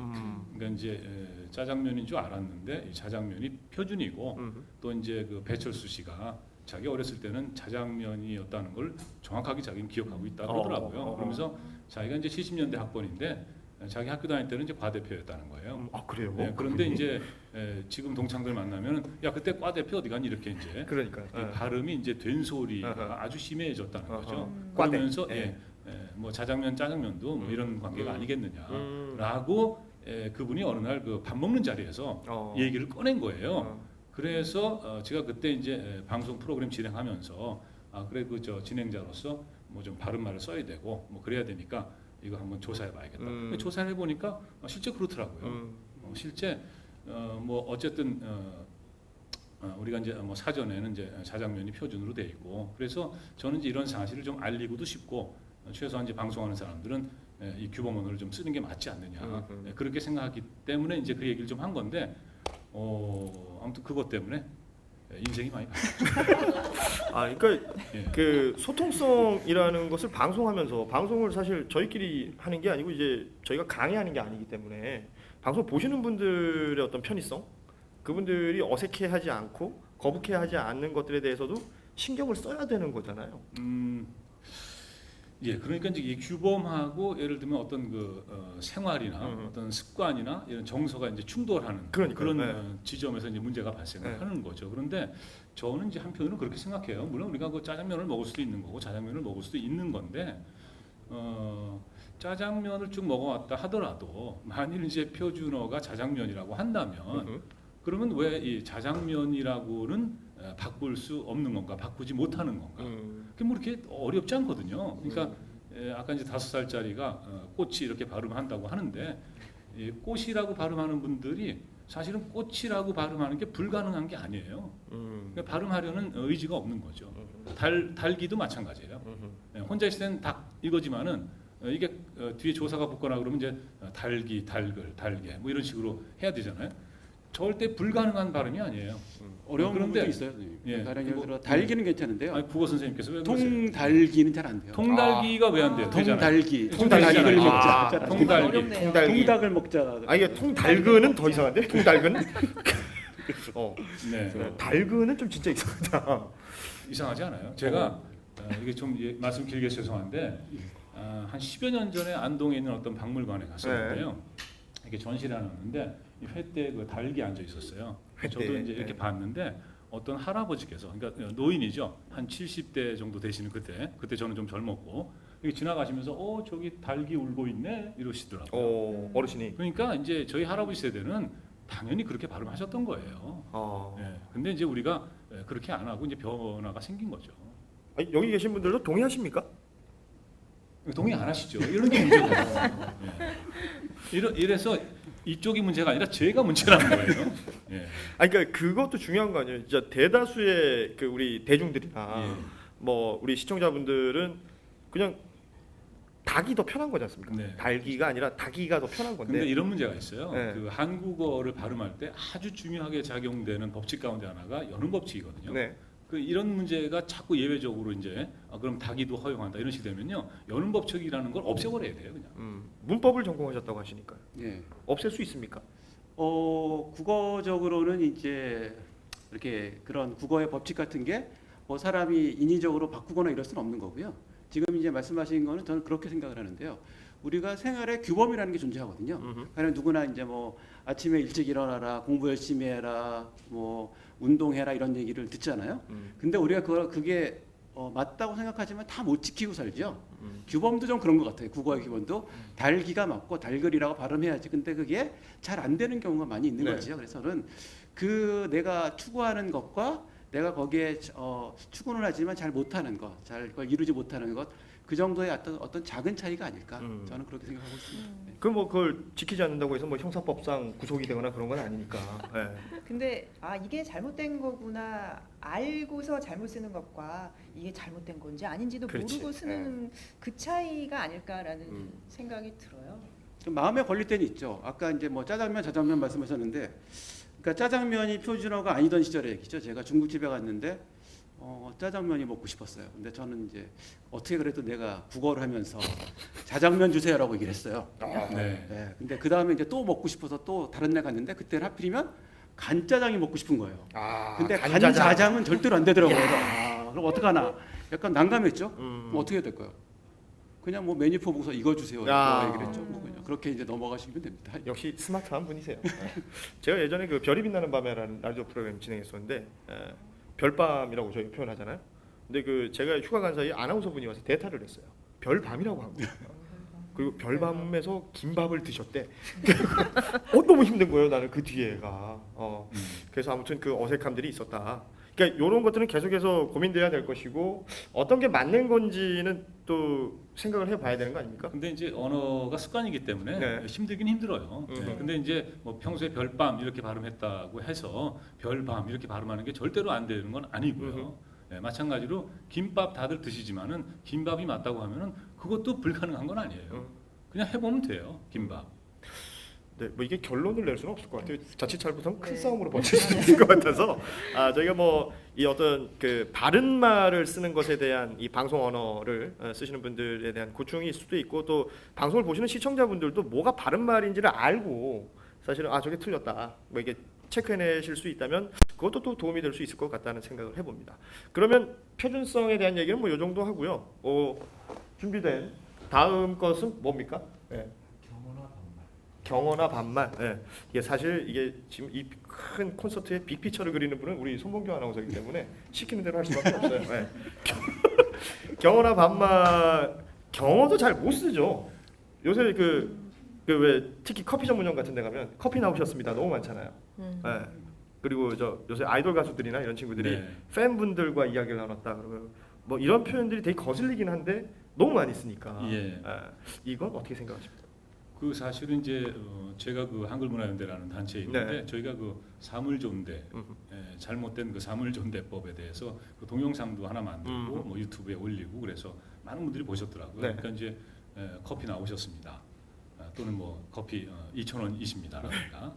그러니까 이제 짜장면인 줄 알았는데 이 자장면이 표준이고 또 이제 그 배철수 씨가 자기 어렸을 때는 자장면이었다는 걸 정확하게 자기는 기억하고 있다 그러더라고요. 그러면서 자기가 이제 70년대 학번인데 자기 학교 다닐 때는 이제 과대표였다는 거예요. 그래요? 네, 그런데 이제 지금 동창들 만나면 야 그때 과대표 어디 갔니 이렇게 이제 그러니까 이 발음이 이제 된 소리가 아주 심해졌다는 거죠. 과대. 그러면서 뭐 자장면 짜장면도 뭐 이런 관계가 아니겠느냐라고 그분이 어느 날 그 밥 먹는 자리에서 얘기를 꺼낸 거예요. 그래서 제가 그때 이제 방송 프로그램 진행하면서 그래 그 진행자로서 뭐 좀 바른 말을 써야 되고 뭐 그래야 되니까 이거 한번 조사해봐야겠다. 조사를 해보니까 실제 그렇더라고요. 실제 뭐 어쨌든 우리가 이제 뭐 사전에는 이제 자장면이 표준으로 돼 있고 그래서 저는 이제 이런 사실을 좀 알리고도 싶고 최소한 이제 방송하는 사람들은 이 규범 언어를 좀 쓰는 게 맞지 않느냐 그렇게 생각하기 때문에 이제 그 얘기를 좀 한 건데 아무튼 그것 때문에 인생이 많이 바뀌었죠. 그러니까 예. 그 소통성이라는 것을 방송하면서 방송을 사실 저희끼리 하는 게 아니고 이제 저희가 강의하는 게 아니기 때문에 방송 보시는 분들의 어떤 편의성, 그분들이 어색해하지 않고 거북해하지 않는 것들에 대해서도 신경을 써야 되는 거잖아요. 예, 그러니까 이제 이 규범하고 예를 들면 어떤 그 생활이나 어떤 습관이나 이런 정서가 이제 충돌하는 그러니까요. 그런 네. 지점에서 이제 문제가 발생을 하는 거죠. 그런데 저는 이제 한편으로 그렇게 생각해요. 물론 우리가 그 짜장면을 먹을 수도 있는 거고 자장면을 먹을 수도 있는 건데 짜장면을 쭉 먹어왔다 하더라도 만일 이제 표준어가 자장면이라고 한다면 그러면 왜 이 자장면이라고는 바꿀 수 없는 건가, 바꾸지 못하는 건가? 그게 뭐 이렇게 어렵지 않거든요. 그러니까 아까 이제 5살짜리가 꽃이 이렇게 발음한다고 하는데 이 꽃이라고 발음하는 분들이 사실은 꽃이라고 발음하는 게 불가능한 게 아니에요. 그러니까 발음하려는 의지가 없는 거죠. 달기도 마찬가지예요. 혼자 있을 때는 닭 이거지만은 이게 뒤에 조사가 붙거나 그러면 이제 달기, 달글, 달게 뭐 이런 식으로 해야 되잖아요. 절대 불가능한 발음이 아니에요. 어려운 그런데- 부분도 있어요. 선생님. 예. 다른 예를 들어 달기는 괜찮은데요. 아니, 국어 선생님께서 왜 그러세요? 통달기는 잘 안 돼요. 통달기가 왜 안 돼요? 되잖아요. 통달기, 통달기를 통달기를 먹자. 먹자. 잘안 돼요. 통달기. 어렵네요. 통달기. 통닭을 먹자. 이게 통달근은 더 이상한데? 통달근? 네. 달근은 좀 진짜 이상하다. 이상하지 않아요? 제가 이게 좀 말씀 길게 죄송한데 한 10여 년 전에 안동에 있는 어떤 박물관에 갔었는데요. 이렇게 전시를 하는데 회 때 그 닭이 앉아 있었어요. 회 저도 때, 이제 이렇게 네. 봤는데 어떤 할아버지께서 그러니까 노인이죠. 한 70대 정도 되시는 그때 저는 좀 젊었고 이렇게 지나가시면서 저기 닭이 울고 있네 이러시더라고요. 어르신이. 그러니까 이제 저희 할아버지 세대는 당연히 그렇게 발음하셨던 거예요. 예. 근데 이제 우리가 그렇게 안 하고 이제 변화가 생긴 거죠. 여기 계신 분들도 동의하십니까? 동의 안 하시죠. 이런 게 문제고. 이래서 이쪽이 문제가 아니라 제가 문제라는 거예요. 예. 그러니까 그것도 중요한 거 아니에요. 진짜 대다수의 그 우리 대중들이나 예. 뭐 우리 시청자분들은 그냥 닭이 더 편한 거지 않습니까? 네. 달기가 아니라 닭이가 더 편한 건데. 근데 이런 문제가 있어요. 네. 그 한국어를 발음할 때 아주 중요하게 작용되는 법칙 가운데 하나가 연음 법칙이거든요. 네. 그 이런 문제가 자꾸 예외적으로 이제 그럼 닭이도 허용한다 이런 식이 되면요 연음 법칙이라는 걸 없애버려야 돼요 그냥. 문법을 전공하셨다고 하시니까요. 예. 없앨 수 있습니까? 국어적으로는 이제 이렇게 그런 국어의 법칙 같은 게 뭐 사람이 인위적으로 바꾸거나 이럴 수는 없는 거고요. 지금 이제 말씀하신 거는 저는 그렇게 생각을 하는데요. 우리가 생활에 규범이라는 게 존재하거든요. 그러니까 누구나 이제 뭐 아침에 일찍 일어나라, 공부 열심히 해라, 뭐 운동해라 이런 얘기를 듣잖아요. 근데 우리가 그게 맞다고 생각하지만 다 못 지키고 살죠. 규범도 좀 그런 것 같아요. 국어의 규범도 달기가 맞고 달글이라고 발음해야지. 근데 그게 잘 안 되는 경우가 많이 있는 네. 거죠. 그래서 저는 그 내가 추구하는 것과 내가 거기에 추구는 하지만 잘 못하는 것, 잘 그걸 이루지 못하는 것, 그 정도의 어떤 작은 차이가 아닐까. 저는 그렇게 생각하고 있습니다. 네. 그럼 뭐 그걸 지키지 않는다고 해서 뭐 형사법상 구속이 되거나 그런 건 아니니까. 네. 근데 이게 잘못된 거구나 알고서 잘못 쓰는 것과 이게 잘못된 건지 아닌지도 그렇지. 모르고 쓰는 그 차이가 아닐까라는 생각이 들어요. 좀 마음에 걸릴 때는 있죠. 아까 이제 뭐 짜장면, 자장면 말씀하셨는데, 그러니까 짜장면이 표준어가 아니던 시절의 얘기죠. 제가 중국집에 갔는데 짜장면이 먹고 싶었어요. 근데 저는 이제 어떻게 그래도 내가 국어를 하면서 자장면 주세요라고 얘기를 했어요. 네. 네. 근데 그 다음에 이제 또 먹고 싶어서 또 다른 데 갔는데 그때는 하필이면 간짜장이 먹고 싶은 거예요. 근데 간짜장은 절대로 안 되더라고요. 그래서 그럼 어떡하나. 약간 난감했죠. 그럼 어떻게 해야 될까요? 그냥 뭐 메뉴표 보고서 이거 주세요. 이거 얘기를 했죠. 뭐 그냥 그렇게 이제 넘어가시면 됩니다. 역시 스마트한 분이세요. 제가 예전에 그 별이 빛나는 밤에라는 라디오 프로그램 진행했었는데 별밤이라고 저희 표현하잖아요. 근데 그 제가 휴가 간 사이에 아나운서 분이 와서 대타를 했어요. 별밤이라고 한 거예요. 그리고 별밤에서 김밥을 드셨대. 너무 힘든 거예요. 나는 그 뒤에가. 그래서 아무튼 그 어색함들이 있었다. 그러니까 이런 것들은 계속해서 고민돼야 될 것이고 어떤 게 맞는 건지는 또 생각을 해봐야 되는 거 아닙니까? 근데 이제 언어가 습관이기 때문에 네. 힘들긴 힘들어요. 네. 근데 이제 뭐 평소에 별밤 이렇게 발음했다고 해서 별밤 이렇게 발음하는 게 절대로 안 되는 건 아니고요. 네, 마찬가지로 김밥 다들 드시지만은 김밥이 맞다고 하면은 그것도 불가능한 건 아니에요. 그냥 해보면 돼요. 김밥. 네, 뭐 이게 결론을 낼 수는 없을 것 같아요. 자칫 잘못하면 큰 네. 싸움으로 번질 수 있을 것 같아서 저희가 뭐 이 어떤 그 바른 말을 쓰는 것에 대한 이 방송 언어를 쓰시는 분들에 대한 고충이 있을 수도 있고 또 방송을 보시는 시청자분들도 뭐가 바른 말인지를 알고 사실은 저게 틀렸다 뭐 이게 체크해내실 수 있다면 그것도 또 도움이 될 수 있을 것 같다는 생각을 해봅니다. 그러면 표준성에 대한 얘기는 뭐 이 정도 하고요. 준비된 다음 것은 뭡니까? 네. 경어나 반말. 예. 이게 사실 이게 지금 이 큰 콘서트의 빅피처를 그리는 분은 우리 손봉규 아나운서이기 때문에 시키는 대로 할 수밖에 없어요. 예. 경어나 반말, 경어도 잘 못 쓰죠. 요새 그 왜 특히 커피 전문점 같은 데 가면 커피 나오셨습니다. 너무 많잖아요. 예. 그리고 저 요새 아이돌 가수들이나 이런 친구들이 네. 팬분들과 이야기를 나눴다 그러면 뭐 이런 표현들이 되게 거슬리긴 한데 너무 많이 쓰니까. 예. 이건 어떻게 생각하십니까? 그 사실은 이제 제가 그 한글문화연대라는 단체에 있는데 네. 저희가 그 사물존대 잘못된 그 사물존대법에 대해서 그 동영상도 하나 만들고 뭐 유튜브에 올리고 그래서 많은 분들이 보셨더라고요. 네. 그러니까 이제 커피 나오셨습니다. 또는 뭐 커피 2,000원이십니다라든가.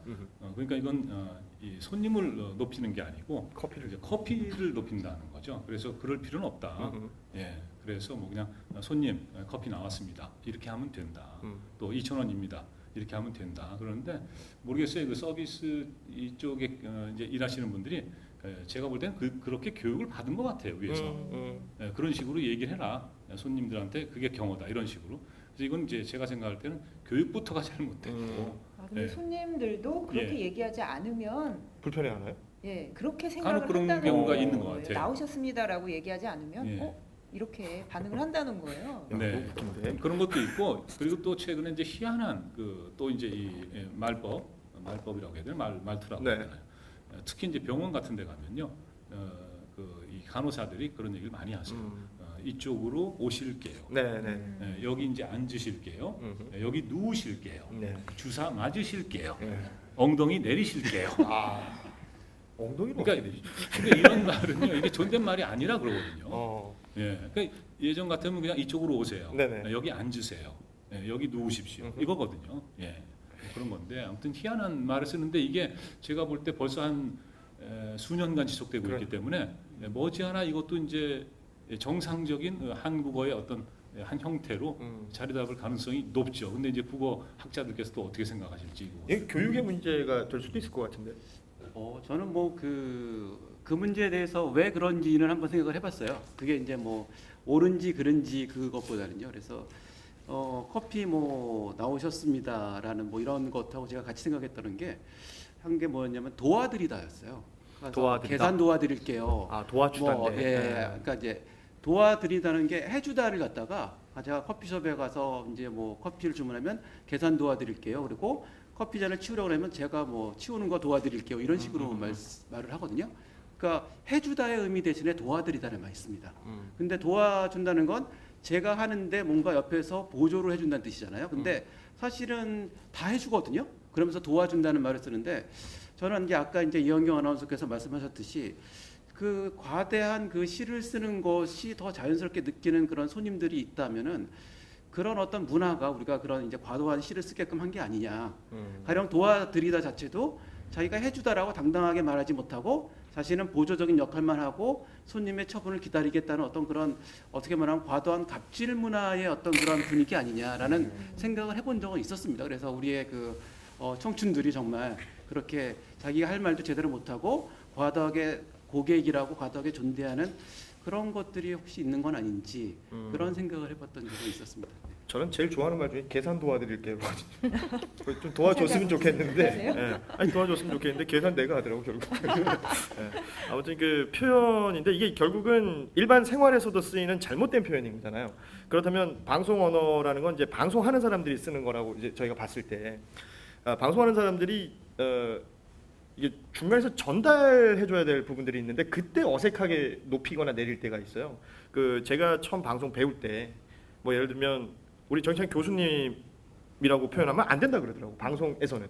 그러니까 이건 이 손님을 높이는 게 아니고 커피를 높인다는 거죠. 그래서 그럴 필요는 없다. 예. 그래서 뭐 그냥 손님 커피 나왔습니다. 이렇게 하면 된다. 또 2,000원입니다. 이렇게 하면 된다. 그런데 모르겠어요. 그 서비스 이쪽에 이제 일하시는 분들이 제가 볼 때는 그렇게 교육을 받은 것 같아요. 위에서 예, 그런 식으로 얘기를 해라. 손님들한테 그게 경어다. 이런 식으로. 그래서 이건 이제 제가 생각할 때는 교육부터가 잘못됐고. 근데 예. 손님들도 그렇게 예. 얘기하지 않으면 불편해하나요? 그렇게 생각을 간혹 그런 한다는 경우가 거예요. 있는 것 같아요. 나오셨습니다라고 얘기하지 않으면 예. 이렇게 반응을 한다는 거예요. 네. 너무 웃긴데. 그런 것도 있고 그리고 또 최근에 이제 희한한 또 이제 이 말법이라고 해야 되나 말투라고 네. 해야 되나요? 특히 이제 병원 같은 데 가면요. 이 간호사들이 그런 얘기를 많이 하세요. 이쪽으로 오실게요. 네. 여기 이제 앉으실게요. 여기 누우실게요. 네. 주사 맞으실게요. 네. 엉덩이 내리실게요. 엉덩이로 그러니까 근데 이런 말은요. 이게 존댓말이 아니라 그러거든요. 예, 그러니까 예전 같으면 그냥 이쪽으로 오세요. 네네. 여기 앉으세요. 여기 누우십시오. 이거거든요. 예, 그런 건데 아무튼 희한한 말을 쓰는데 이게 제가 볼 때 벌써 한 수년간 지속되고 있기 때문에 머지않아 이것도 이제 정상적인 한국어의 어떤 한 형태로 자리 잡을 가능성이 높죠. 근데 이제 국어 학자들께서 또 어떻게 생각하실지 이거. 이게 교육의 문제가 될 수도 있을 것 같은데. 저는 뭐 그 문제에 대해서 왜 그런지는 한번 생각을 해봤어요. 그게 이제 뭐 옳은지 그른지 그것보다는요. 그래서 커피 뭐 나오셨습니다라는 뭐 이런 것하고 제가 같이 생각했던 게 한 게 뭐였냐면 도와드리다였어요. 도와드리다. 계산 도와드릴게요. 도와주다인데. 뭐, 그러니까 이제 도와드리다는 게 해주다를 갖다가 제가 커피숍에 가서 이제 뭐 커피를 주문하면 계산 도와드릴게요. 그리고 커피 잔을 치우려고 하면 제가 뭐 치우는 거 도와드릴게요. 이런 식으로 말을 하거든요. 그러니까 해주다의 의미 대신에 도와드리다를 많이 씁니다. 근데 도와준다는 건 제가 하는데 뭔가 옆에서 보조를 해준다는 뜻이잖아요. 근데 사실은 다 해주거든요. 그러면서 도와준다는 말을 쓰는데 저는 이제 아까 이제 이현경 아나운서께서 말씀하셨듯이 그 과대한 그 시를 쓰는 것이 더 자연스럽게 느끼는 그런 손님들이 있다면은 그런 어떤 문화가 우리가 그런 이제 과도한 시를 쓰게끔 한 게 아니냐. 가령 도와드리다 자체도 자기가 해주다라고 당당하게 말하지 못하고 자신은 보조적인 역할만 하고 손님의 처분을 기다리겠다는 어떤 그런 어떻게 말하면 과도한 갑질 문화의 어떤 그런 분위기 아니냐라는 생각을 해본 적은 있었습니다. 그래서 우리의 그 청춘들이 정말 그렇게 자기가 할 말도 제대로 못하고 과도하게 고객이라고 과도하게 존대하는 그런 것들이 혹시 있는 건 아닌지 그런 생각을 해봤던 적이 있었습니다. 저는 제일 좋아하는 말 중에 계산 도와드릴게요. 좀 도와줬으면 좋겠는데, 아니 도와줬으면 좋겠는데 계산 내가 하더라고 결국. 아무튼 그 표현인데 이게 결국은 일반 생활에서도 쓰이는 잘못된 표현인 거잖아요. 그렇다면 방송 언어라는 건 이제 방송하는 사람들이 쓰는 거라고 이제 저희가 봤을 때 방송하는 사람들이 이게 중간에서 전달해줘야 될 부분들이 있는데 그때 어색하게 높이거나 내릴 때가 있어요. 그 제가 처음 방송 배울 때 뭐 예를 들면 우리 정희찬 교수님이라고 표현하면 안 된다 그러더라고 방송에서는.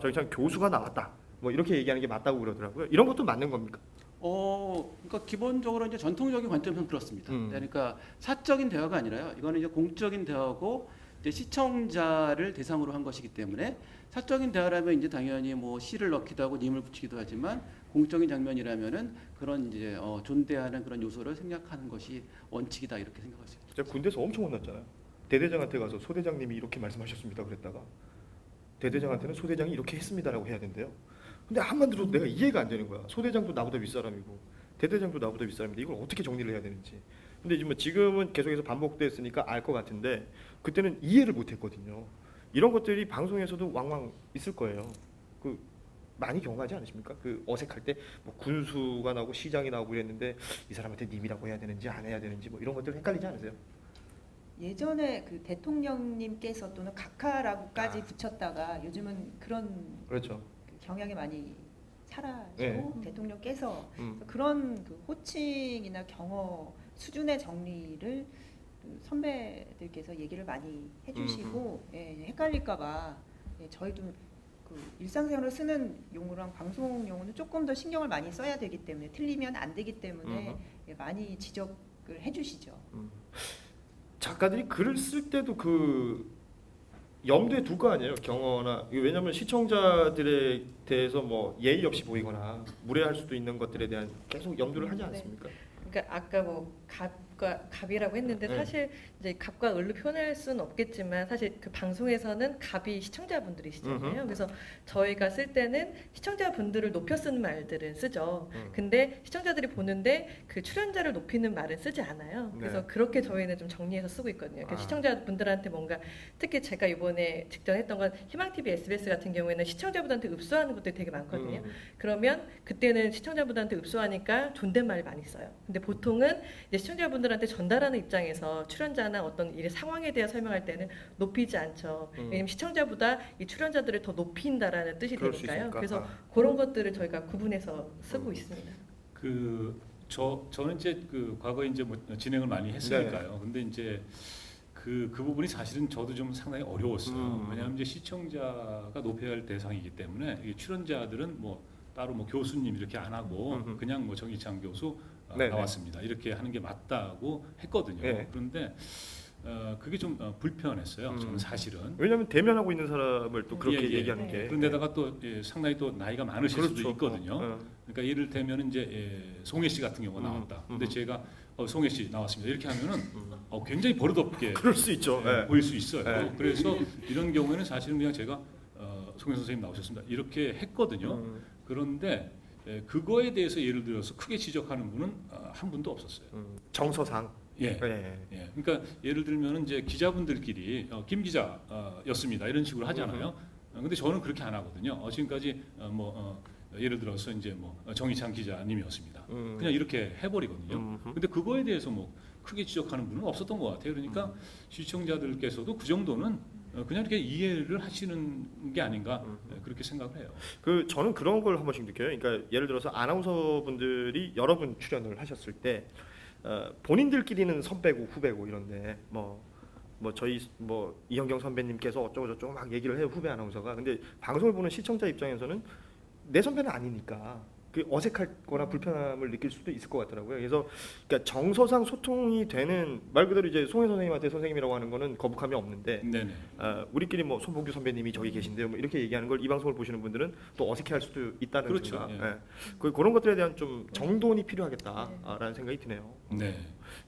정희찬 교수가 나왔다. 뭐 이렇게 얘기하는 게 맞다고 그러더라고요. 이런 것도 맞는 겁니까? 그러니까 기본적으로 이제 전통적인 관점에서 그렇습니다. 그러니까 사적인 대화가 아니라요. 이거는 이제 공적인 대화고 이제 시청자를 대상으로 한 것이기 때문에 사적인 대화라면 이제 당연히 뭐 시를 넣기도 하고 님을 붙이기도 하지만 공적인 장면이라면은 그런 이제 존대하는 그런 요소를 생략하는 것이 원칙이다 이렇게 생각할 수 있습니다. 제가 군대에서 엄청 혼났잖아요. 대대장한테 가서 소대장님이 이렇게 말씀하셨습니다 그랬다가 대대장한테는 소대장이 이렇게 했습니다라고 해야 된대요. 근데 한만 들어도 내가 이해가 안 되는 거야. 소대장도 나보다 윗사람이고 대대장도 나보다 윗사람인데 이걸 어떻게 정리를 해야 되는지. 근데 이제 뭐 지금은 계속해서 반복됐으니까 알 것 같은데 그때는 이해를 못했거든요. 이런 것들이 방송에서도 왕왕 있을 거예요. 그 많이 경험하지 않으십니까? 그 어색할 때 뭐 군수가 나오고 시장이 나오고 이랬는데 이 사람한테 님이라고 해야 되는지 안 해야 되는지 뭐 이런 것들 헷갈리지 않으세요? 예전에 그 대통령님께서 또는 각하라고까지 붙였다가 요즘은 그런 그렇죠. 그 경향이 많이 사라지고 네. 대통령께서 그런 그 호칭이나 경어 수준의 정리를 그 선배들께서 얘기를 많이 해주시고 예, 헷갈릴까봐 저희도 그 일상생활을 쓰는 용어랑 방송 용어는 조금 더 신경을 많이 써야 되기 때문에 틀리면 안 되기 때문에 예, 많이 지적을 해주시죠. 작가들이 글을 쓸 때도 그 염두에 둘 거 아니에요. 경어나 이게 왜냐하면 시청자들에 대해서 뭐 예의 없이 보이거나 무례할 수도 있는 것들에 대한 계속 염두를 하지 않습니까? 그러니까 아까 뭐 갑이라고 했는데 네. 사실 이제 갑과 을로 표현할 수는 없겠지만 사실 그 방송에서는 갑이 시청자분들이시잖아요. 그래서 저희가 쓸 때는 시청자분들을 높여 쓰는 말들은 쓰죠. 근데 시청자들이 보는데 그 출연자를 높이는 말은 쓰지 않아요. 그래서 네. 그렇게 저희는 좀 정리해서 쓰고 있거든요. 그러니까 시청자분들한테 뭔가 특히 제가 이번에 직전 했던 건 희망TV, SBS 같은 경우에는 시청자분들한테 읍소하는 것들이 되게 많거든요. 그러면 그때는 시청자분들한테 읍소하니까 존댓말을 많이 써요. 근데 보통은 이제 시청자분들한테 전달하는 입장에서 출연자나 어떤 일의 상황에 대해 설명할 때는 높이지 않죠. 왜냐면 시청자보다 이 출연자들을 더 높인다라는 뜻이 그럴 수 되니까요. 있으니까. 그래서 그런 것들을 저희가 구분해서 쓰고 있습니다. 저는 이제 그 과거에 이제 뭐 진행을 많이 했으니까요. 네. 근데 이제 그 부분이 사실은 저도 좀 상당히 어려웠어요. 왜냐하면 이제 시청자가 높여야 할 대상이기 때문에 이게 출연자들은 뭐 따로 뭐 교수님 이렇게 안 하고 그냥 뭐 정희창 교수 네네. 나왔습니다. 이렇게 하는 게 맞다고 했거든요. 네. 그런데 그게 좀 불편했어요. 저는 사실은. 왜냐하면 대면하고 있는 사람을 또 그렇게 예, 예. 얘기하는 게 그런데다가 또 상당히 또 나이가 많으실 수도 그렇죠. 있거든요. 그러니까 예를 들면 이제 송혜 씨 같은 경우가 나왔다. 근데 제가 송혜 씨 나왔습니다. 이렇게 하면은 굉장히 버릇없게 그럴 수 있죠. 네. 보일 수 있어요. 네. 그래서 이런 경우에는 사실은 그냥 제가 송혜 선생님 나오셨습니다. 이렇게 했거든요. 그런데 그거에 대해서 예를 들어서 크게 지적하는 분은 한 분도 없었어요. 정서상. 예. 네. 예. 그러니까 예를 들면은 이제 기자분들끼리 김 기자였습니다. 이런 식으로 하잖아요. 근데 저는 그렇게 안 하거든요. 지금까지 예를 들어서 이제 뭐 정희창 기자님이었습니다. 그냥 이렇게 해버리거든요. 근데 그거에 대해서 뭐 크게 지적하는 분은 없었던 것 같아요. 그러니까 시청자들께서도 그 정도는 그냥 이렇게 이해를 하시는 게 아닌가 그렇게 생각을 해요. 그 저는 그런 걸 한 번씩 느껴요. 그러니까 예를 들어서 아나운서 분들이 여러 분 출연을 하셨을 때 본인들끼리는 선배고 후배고 이런데 뭐 저희 뭐 이현경 선배님께서 어쩌고 저쩌고 막 얘기를 해요, 후배 아나운서가. 근데 방송을 보는 시청자 입장에서는 내 선배는 아니니까 그 어색할거나 불편함을 느낄 수도 있을 것 같더라고요. 그래서 그러니까 정서상 소통이 되는 말 그대로 이제 송혜 선생님한테 선생님이라고 하는 거는 거북함이 없는데 네네. 우리끼리 뭐 손봉규 선배님이 저기 계신데요, 뭐 이렇게 얘기하는 걸 이 방송을 보시는 분들은 또 어색해할 수도 있다는 그렇죠. 생각. 예. 예. 그런 것들에 대한 좀 정돈이 필요하겠다라는 생각이 드네요. 네.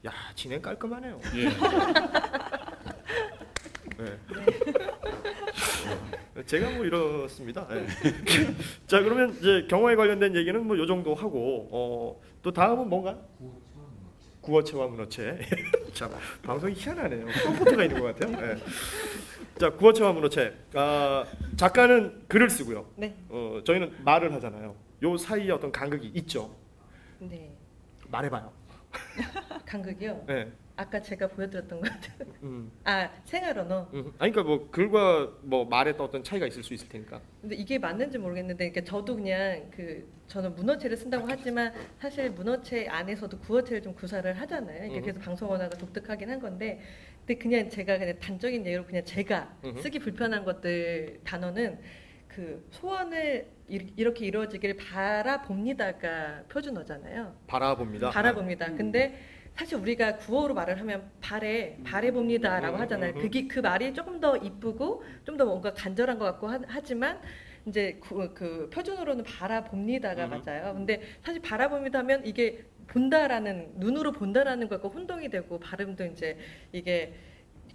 야, 진행 깔끔하네요. 예. 네. 제가 뭐 이렇습니다. 네. 자, 그러면 이제 경호에 관련된 얘기는 뭐 요 정도 하고 또 다음은 뭔가? 구어체와 문어체. 자, 방송이 희한하네요. 컴포트가 있는 것 같아요. 네. 자, 구어체와 문어체. 작가는 글을 쓰고요. 네. 저희는 말을 하잖아요. 요 사이에 어떤 간극이 있죠. 네. 말해봐요. 간극이요. 네. 아까 제가 보여드렸던 것 같아요. 음. 아, 생활 언어. 아니 그러니까 뭐 글과 뭐 말에 또 어떤 차이가 있을 수 있을 테니까. 근데 이게 맞는지 모르겠는데, 그러니까 저도 그냥 저는 문어체를 쓴다고 하지만 사실 문어체 안에서도 구어체를 좀 구사를 하잖아요. 이게 그래서 방송 언어가 독특하긴 한 건데, 근데 그냥 제가 그냥 단적인 예로 그냥 제가 쓰기 불편한 것들 단어는 그 소원을 이렇게 이루어지기를 바라봅니다가 표준어잖아요. 바라봅니다. 바라봅니다. 근데 사실 우리가 구어로 말을 하면 바래봅니다라고 하잖아요. 그게 그 말이 조금 더 이쁘고 좀 더 뭔가 간절한 것 같고 하지만 이제 그 표준어로는 바라봅니다가 맞아요. 근데 사실 바라봅니다면 이게 본다라는 눈으로 본다라는 것과 혼동이 되고 발음도 이제 이게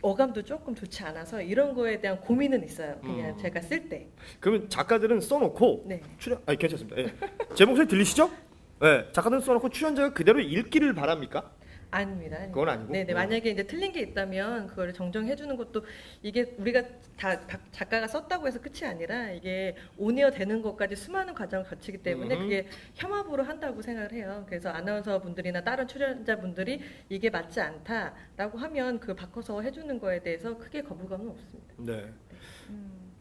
어감도 조금 좋지 않아서 이런 거에 대한 고민은 있어요. 그냥 제가 쓸 때. 그러면 작가들은 써놓고 네. 아니 괜찮습니다. 예. 제 목소리 들리시죠? 네, 작가들은 써놓고 출연자가 그대로 읽기를 바랍니까? 아닙니다. 그건 아니고? 네네. 만약에 이제 틀린 게 있다면 그거를 정정해 주는 것도 이게 우리가 다 작가가 썼다고 해서 끝이 아니라 이게 온에어 되는 것까지 수많은 과정을 거치기 때문에 그게 협업으로 한다고 생각을 해요. 그래서 아나운서 분들이나 다른 출연자 분들이 이게 맞지 않다라고 하면 그 바꿔서 해주는 거에 대해서 크게 거부감은 없습니다. 네.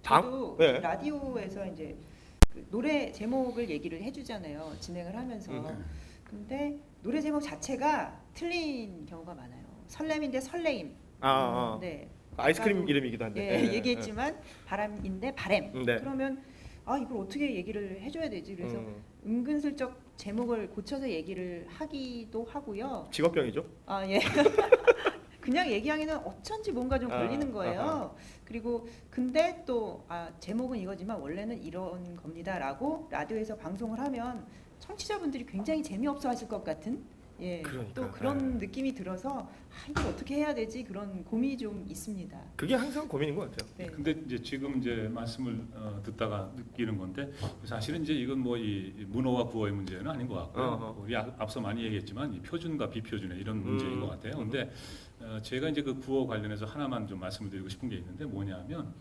저도 네. 라디오에서 이제 그 노래 제목을 얘기를 해주잖아요. 진행을 하면서. 근데 노래 제목 자체가 틀린 경우가 많아요. 설렘인데 설레임. 네. 아이스크림 아까도, 이름이기도 한데. 예, 얘기했지만 바람인데 바램. 네. 그러면 아 이걸 어떻게 얘기를 해줘야 되지? 그래서 은근슬쩍 제목을 고쳐서 얘기를 하기도 하고요. 직업병이죠. 아 예. 그냥 얘기하기는 어쩐지 뭔가 좀 걸리는 거예요. 아하. 그리고 근데 또 제목은 이거지만 원래는 이런 겁니다라고 라디오에서 방송을 하면 청취자분들이 굉장히 재미없어 하실 것 같은 그러니까. 또 그런 느낌이 들어서 이걸 어떻게 해야 되지 그런 고민이 좀 있습니다. 그게 항상 고민인 것 같아요. 네. 근데 이제 지금 이제 말씀을 듣다가 느끼는 건데 사실은 이제 이건 뭐 이 문어와 구어의 문제는 아닌 것 같고요. 우리 앞서 많이 얘기했지만 이 표준과 비표준의 이런 문제인 것 같아요. 근데 제가 이제 그 구어 관련해서 하나만 좀 말씀을 드리고 싶은 게 있는데 뭐냐면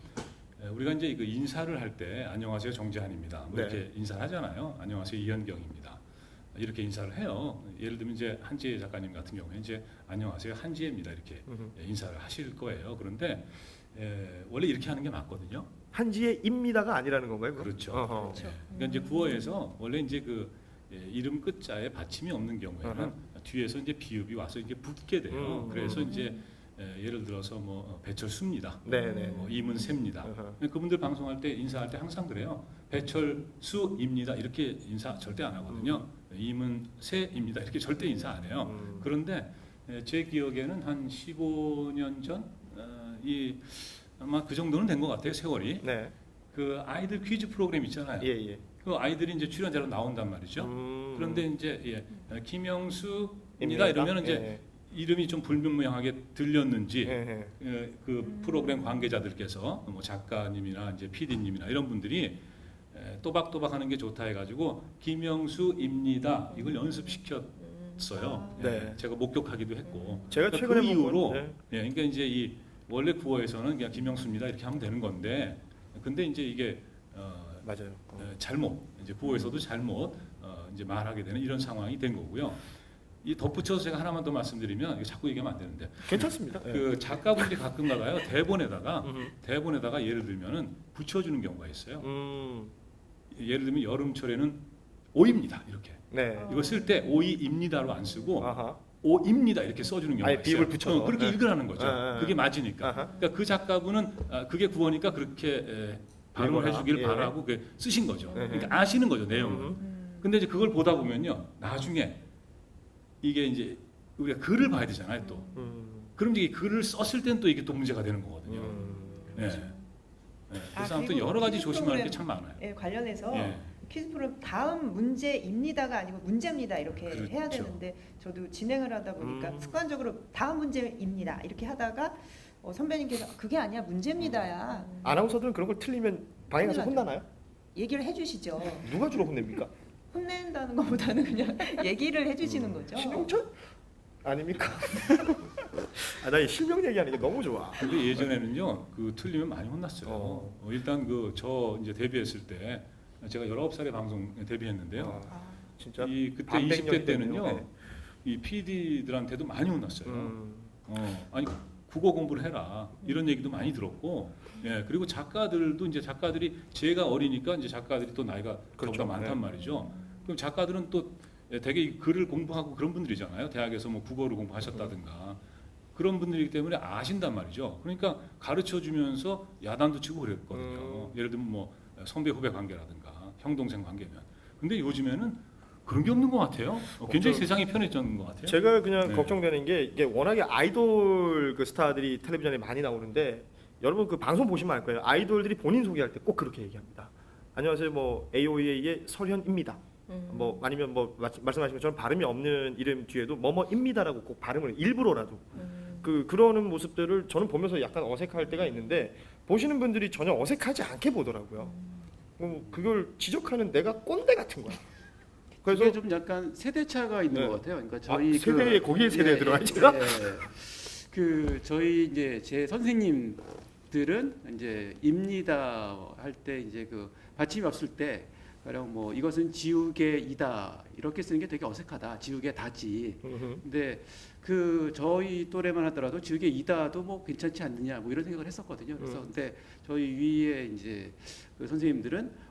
우리가 이제 그 인사를 할 때 안녕하세요 정재한입니다. 뭐 네. 이렇게 인사를 하잖아요. 안녕하세요 이현경입니다. 이렇게 인사를 해요. 예를 들면 이제 한지혜 작가님 같은 경우에 이제 안녕하세요 한지혜입니다 이렇게 인사를 하실 거예요. 그런데 원래 이렇게 하는 게 맞거든요. 한지의입니다가 아니라는 건가요? 그럼? 그렇죠. 어허. 그렇죠. 그러니까 이제 구어에서 원래 이제 그 이름 끝자에 받침이 없는 경우에는 뒤에서 이제 비읍이 와서 이게 붙게 돼요. 그래서 이제 예를 들어서 뭐 배철수입니다. 네네. 뭐 이문세입니다. 어허. 그분들 방송할 때 인사할 때 항상 그래요. 배철수입니다 이렇게 인사 절대 안 하거든요. 이문세입니다 이렇게 절대 인사 안 해요. 그런데 제 기억에는 한 15년 전 아마 그 정도는 된 것 같아요 세월이. 네. 그 아이들 퀴즈 프로그램 있잖아요. 예. 그 아이들이 이제 출연자로 나온단 말이죠. 그런데 이제 김영수입니다 이러면 이제 예. 이름이 좀 불분명하게 들렸는지 예. 그 프로그램 관계자들께서 뭐 작가님이나 이제 PD님이나 이런 분들이 또박또박 하는 게 좋다 해가지고 김영수입니다 이걸 연습시켰어요. 네. 제가 목격하기도 했고. 제가 그러니까 최근에 그 본 이후로 건, 그러니까 이제 이 원래 구어에서는 그냥 김영수입니다 이렇게 하면 되는 건데, 근데 이제 이게 맞아요. 잘못 이제 구어에서도 잘못 이제 말하게 되는 이런 상황이 된 거고요. 이 덧붙여서 제가 하나만 더 말씀드리면 이거 자꾸 얘기하면 안 되는데 괜찮습니다. 그 작가분들이 가끔 가다요 대본에다가 예를 들면은 붙여주는 경우가 있어요. 예를 들면 여름철에는 오입니다 이렇게 네. 이거 쓸 때 오이입니다로 안 쓰고 아하. 오입니다 이렇게 써주는 경우가 아예 있어요. 비읍을 붙여서. 그렇게 네. 읽으라는 거죠. 그게 맞으니까. 아하. 그러니까 그 작가분은 그게 구어니까 그렇게 발음을 해주길 예. 바라고 쓰신 거죠. 그러니까 아시는 거죠 내용을. 근데 이제 그걸 보다 보면요 나중에 이게 이제 우리가 글을 봐야 되잖아요 또. 그럼 이제 이 글을 썼을 때는 또 이게 또 문제가 되는 거거든요. 네. 그래서 아무튼 그리고 여러 가지 퀴즈 조심할 게 프로그램, 참 많아요. 관련해서 예. 퀴즈 프로그램 다음 문제입니다가 아니고 문제입니다 이렇게 그렇죠. 해야 되는데 저도 진행을 하다 보니까 습관적으로 다음 문제입니다 이렇게 하다가 선배님께서 그게 아니야 문제입니다야 아나운서들은 그런 걸 틀리면 방에 가서 큰일 나죠. 혼나나요? 얘기를 해주시죠. 누가 주로 혼냅니까? 혼낸다는 것보다는 그냥 얘기를 해주시는 거죠. 신용철? 아닙니까? 나 이 실명 얘기하는 게 너무 좋아. 근데 예전에는요 그 틀리면 많이 혼났어요. 일단 그 저 이제 데뷔했을 때 제가 19살에 방송 데뷔했는데요. 진짜 이 그때 반백년이 20대 때는요 됐네요. 네. 이 PD들한테도 많이 혼났어요. 아니 국어 공부를 해라 이런 얘기도 많이 들었고, 예 그리고 작가들도 이제 작가들이 제가 어리니까 이제 작가들이 또 나이가 그렇죠. 저보다 많단 네. 말이죠. 그럼 작가들은 또 되게 이 글을 공부하고 그런 분들이잖아요. 대학에서 뭐 국어를 공부하셨다든가 그런 분들이기 때문에 아신단 말이죠. 그러니까 가르쳐 주면서 야단도 치고 그랬거든요. 예를 들면 뭐 선배 후배 관계라든가 형 동생 관계면. 근데 요즘에는 그런 게 없는 것 같아요. 굉장히 세상이 편해졌는 것 같아요. 제가 그냥 네. 걱정되는 게 이게 워낙에 아이돌 그 스타들이 텔레비전에 많이 나오는데 여러분 그 방송 보시면 알 거예요. 아이돌들이 본인 소개할 때 꼭 그렇게 얘기합니다. 안녕하세요, 뭐 AOA의 설현입니다. 뭐 아니면 뭐 말씀하신 것처럼 발음이 없는 이름 뒤에도 뭐뭐입니다라고 꼭 발음을 일부러라도 그러는 모습들을 저는 보면서 약간 어색할 때가 있는데 보시는 분들이 전혀 어색하지 않게 보더라고요. 그걸 지적하는 내가 꼰대 같은 거야. 그래서 그래서 좀 약간 세대 차가 있는 네. 것 같아요. 그러니까 저희 세대에 거기에 세대에 들어가 제가 그 저희 이제 제 선생님들은 이제 입니다 할 때 이제 그 받침이 없을 때 가령 뭐 이것은 지우개 이다 이렇게 쓰는 게 되게 어색하다. 지우개 다지. 근데 그 저희 또래만 하더라도 지우개 이다도 뭐 괜찮지 않느냐 뭐 이런 생각을 했었거든요. 그래서 근데 저희 위에 이제 그 선생님들은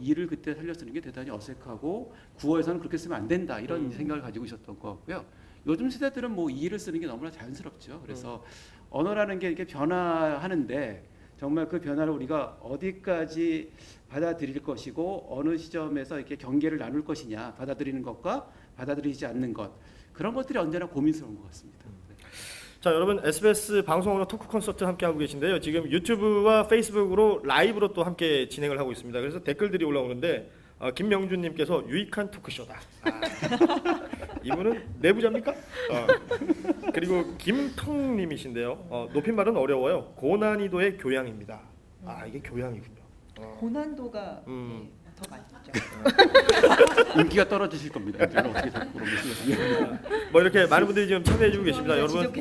이를 그때 살려 쓰는 게 대단히 어색하고 구어에서는 그렇게 쓰면 안 된다 이런 생각을 가지고 있었던 것 같고요. 요즘 세대들은 뭐 이를 쓰는 게 너무나 자연스럽죠. 그래서 언어라는 게 이렇게 변화하는데 정말 그 변화를 우리가 어디까지 받아들일 것이고 어느 시점에서 이렇게 경계를 나눌 것이냐, 받아들이는 것과 받아들이지 않는 것, 그런 것들이 언제나 고민스러운 것 같습니다. 자, 여러분 SBS 방송으로 토크 콘서트 함께 하고 계신데요. 지금 유튜브와 페이스북으로 라이브로 또 함께 진행을 하고 있습니다. 그래서 댓글들이 올라오는데 김명준님께서 유익한 토크쇼다. 이분은 내부자입니까? 그리고 김통님이신데요. 높임말은 어려워요. 고난이도의 교양입니다. 이게 교양이군요. 고난도가 음. 더 맞죠. 인기가 떨어지실 겁니다. 저는 어떻게 자꾸 그러겠어요. 뭐 이렇게 많은 분들이 지금 참여해주고 계십니다. 여러분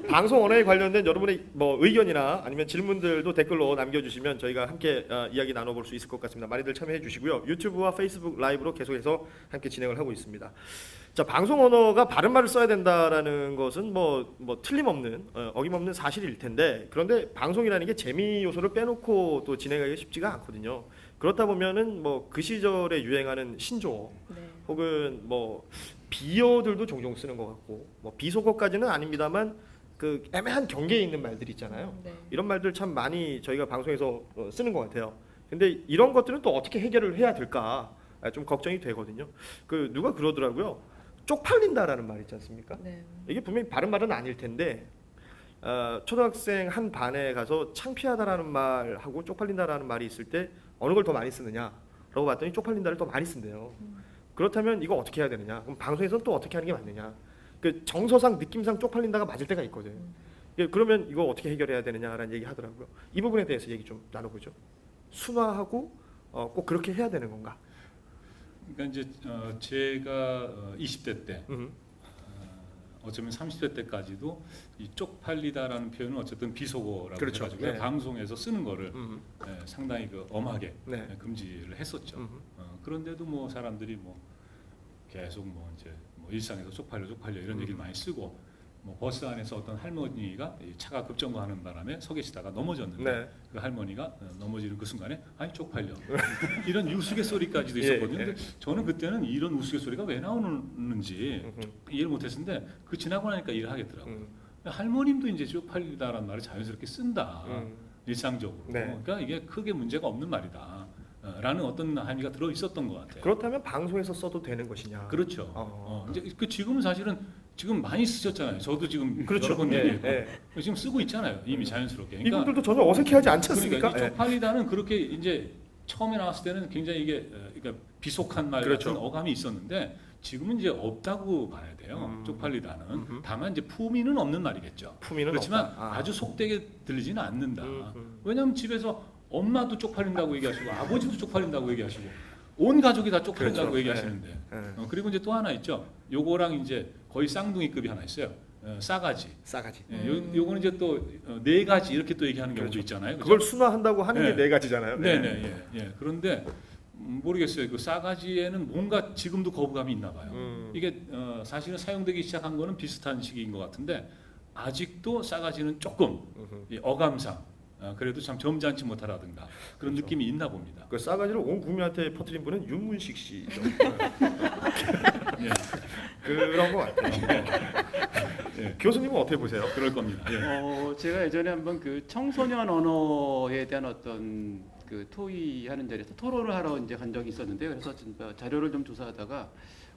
방송 언어에 관련된 여러분의 뭐 의견이나 아니면 질문들도 댓글로 남겨주시면 저희가 함께 이야기 나눠볼 수 있을 것 같습니다. 많이들 참여해주시고요. 유튜브와 페이스북 라이브로 계속해서 함께 진행을 하고 있습니다. 자, 방송 언어가 바른 말을 써야 된다라는 것은 뭐 틀림없는 어김없는 사실일 텐데 그런데 방송이라는 게 재미 요소를 빼놓고 또 진행하기가 쉽지가 않거든요. 그렇다 보면은 뭐 그 시절에 유행하는 신조어 혹은 뭐 비어들도 종종 쓰는 것 같고 뭐 비속어까지는 아닙니다만 그 애매한 경계에 있는 말들이 있잖아요. 이런 말들 참 많이 저희가 방송에서 쓰는 것 같아요. 근데 이런 것들은 또 어떻게 해결을 해야 될까 좀 걱정이 되거든요. 그 누가 그러더라고요. 쪽팔린다라는 말 있지 않습니까? 이게 분명히 바른 말은 아닐 텐데 초등학생 한 반에 가서 창피하다라는 말하고 쪽팔린다라는 말이 있을 때 어느 걸 더 많이 쓰느냐라고 봤더니 쪽팔린다를 더 많이 쓴대요. 그렇다면 이거 어떻게 해야 되느냐? 그럼 방송에서는 또 어떻게 하는 게 맞느냐? 그 정서상 느낌상 쪽팔린다가 맞을 때가 있거든. 그러면 이거 어떻게 해결해야 되느냐라는 얘기 하더라고요. 이 부분에 대해서 얘기 좀 나눠보죠. 순화하고 꼭 그렇게 해야 되는 건가? 그러니까 이제 제가 20대 때 어쩌면 30대 때까지도 이 쪽팔리다라는 표현은 어쨌든 비속어라고 그렇죠. 해가지고 네. 방송에서 쓰는 거를 상당히 그 엄하게 네. 금지를 했었죠. 그런데도 뭐 사람들이 뭐 계속 뭐 이제 뭐 일상에서 쪽팔려 이런 얘기를 많이 쓰고 뭐 버스 안에서 어떤 할머니가 이 차가 급정거하는 바람에 서 계시다가 넘어졌는데 네. 그 할머니가 넘어지는 그 순간에 아니 쪽팔려 이런 우스갯소리까지도 예, 있었거든요. 예. 근데 저는 그때는 이런 우스갯소리가 왜 나오는지 이해를 못했는데 그 지나고 나니까 이해를 하겠더라고요. 할머님도 이제 쪽팔리다라는 말을 자연스럽게 쓴다 일상적으로. 네. 그러니까 이게 크게 문제가 없는 말이다. 라는 어떤 함의가 들어 있었던 것 같아요. 그렇다면 방송에서 써도 되는 것이냐? 그렇죠. 이제 그 지금은 사실은 지금 많이 쓰셨잖아요. 저도 지금 그렇죠. 여러 번 예, 얘기했고 지금 쓰고 있잖아요. 이미 자연스럽게. 그러니까 이분들도 전혀 어색해하지 않지 않습니까? 그러니까 이 쪽팔리다는 그렇게 이제 처음에 나왔을 때는 굉장히 이게 그러니까 비속한 말 그렇죠. 같은 어감이 있었는데 지금은 이제 없다고 봐야 돼요. 쪽팔리다는. 다만 이제 품위는 없는 말이겠죠. 품위는 그렇지만 없다. 아주 속되게 들리지는 않는다. 왜냐하면 집에서 엄마도 쪽팔린다고 얘기하시고 아버지도 쪽팔린다고 얘기하시고 온 가족이 다 쪽팔린다고 그렇죠. 얘기하시는데 네. 그리고 이제 또 하나 있죠. 요거랑 이제 거의 쌍둥이급이 하나 있어요. 싸가지. 싸가지. 요거는 이제 또 네 가지 이렇게 또 얘기하는 경우도 그렇죠. 있잖아요. 그죠? 그걸 순화한다고 하는 네. 게 네 가지잖아요. 네네 예. 그런데 모르겠어요. 그 싸가지에는 뭔가 지금도 거부감이 있나 봐요. 이게 사실은 사용되기 시작한 거는 비슷한 시기인 것 같은데 아직도 싸가지는 조금 이 어감상 그래도 참 점잖지 못하라든가 그런 그렇죠. 느낌이 있나 봅니다. 그 싸가지를 온 국민한테 퍼뜨린 분은 윤문식 씨죠. 예, 그런 거 같아요. 예, 교수님은 어떻게 보세요? 그럴 겁니다. 예. 제가 예전에 한번 그 청소년 언어에 대한 어떤 그 토의하는 자리에서 토론을 하러 이제 간 적이 있었는데요. 그래서 진짜 자료를 좀 조사하다가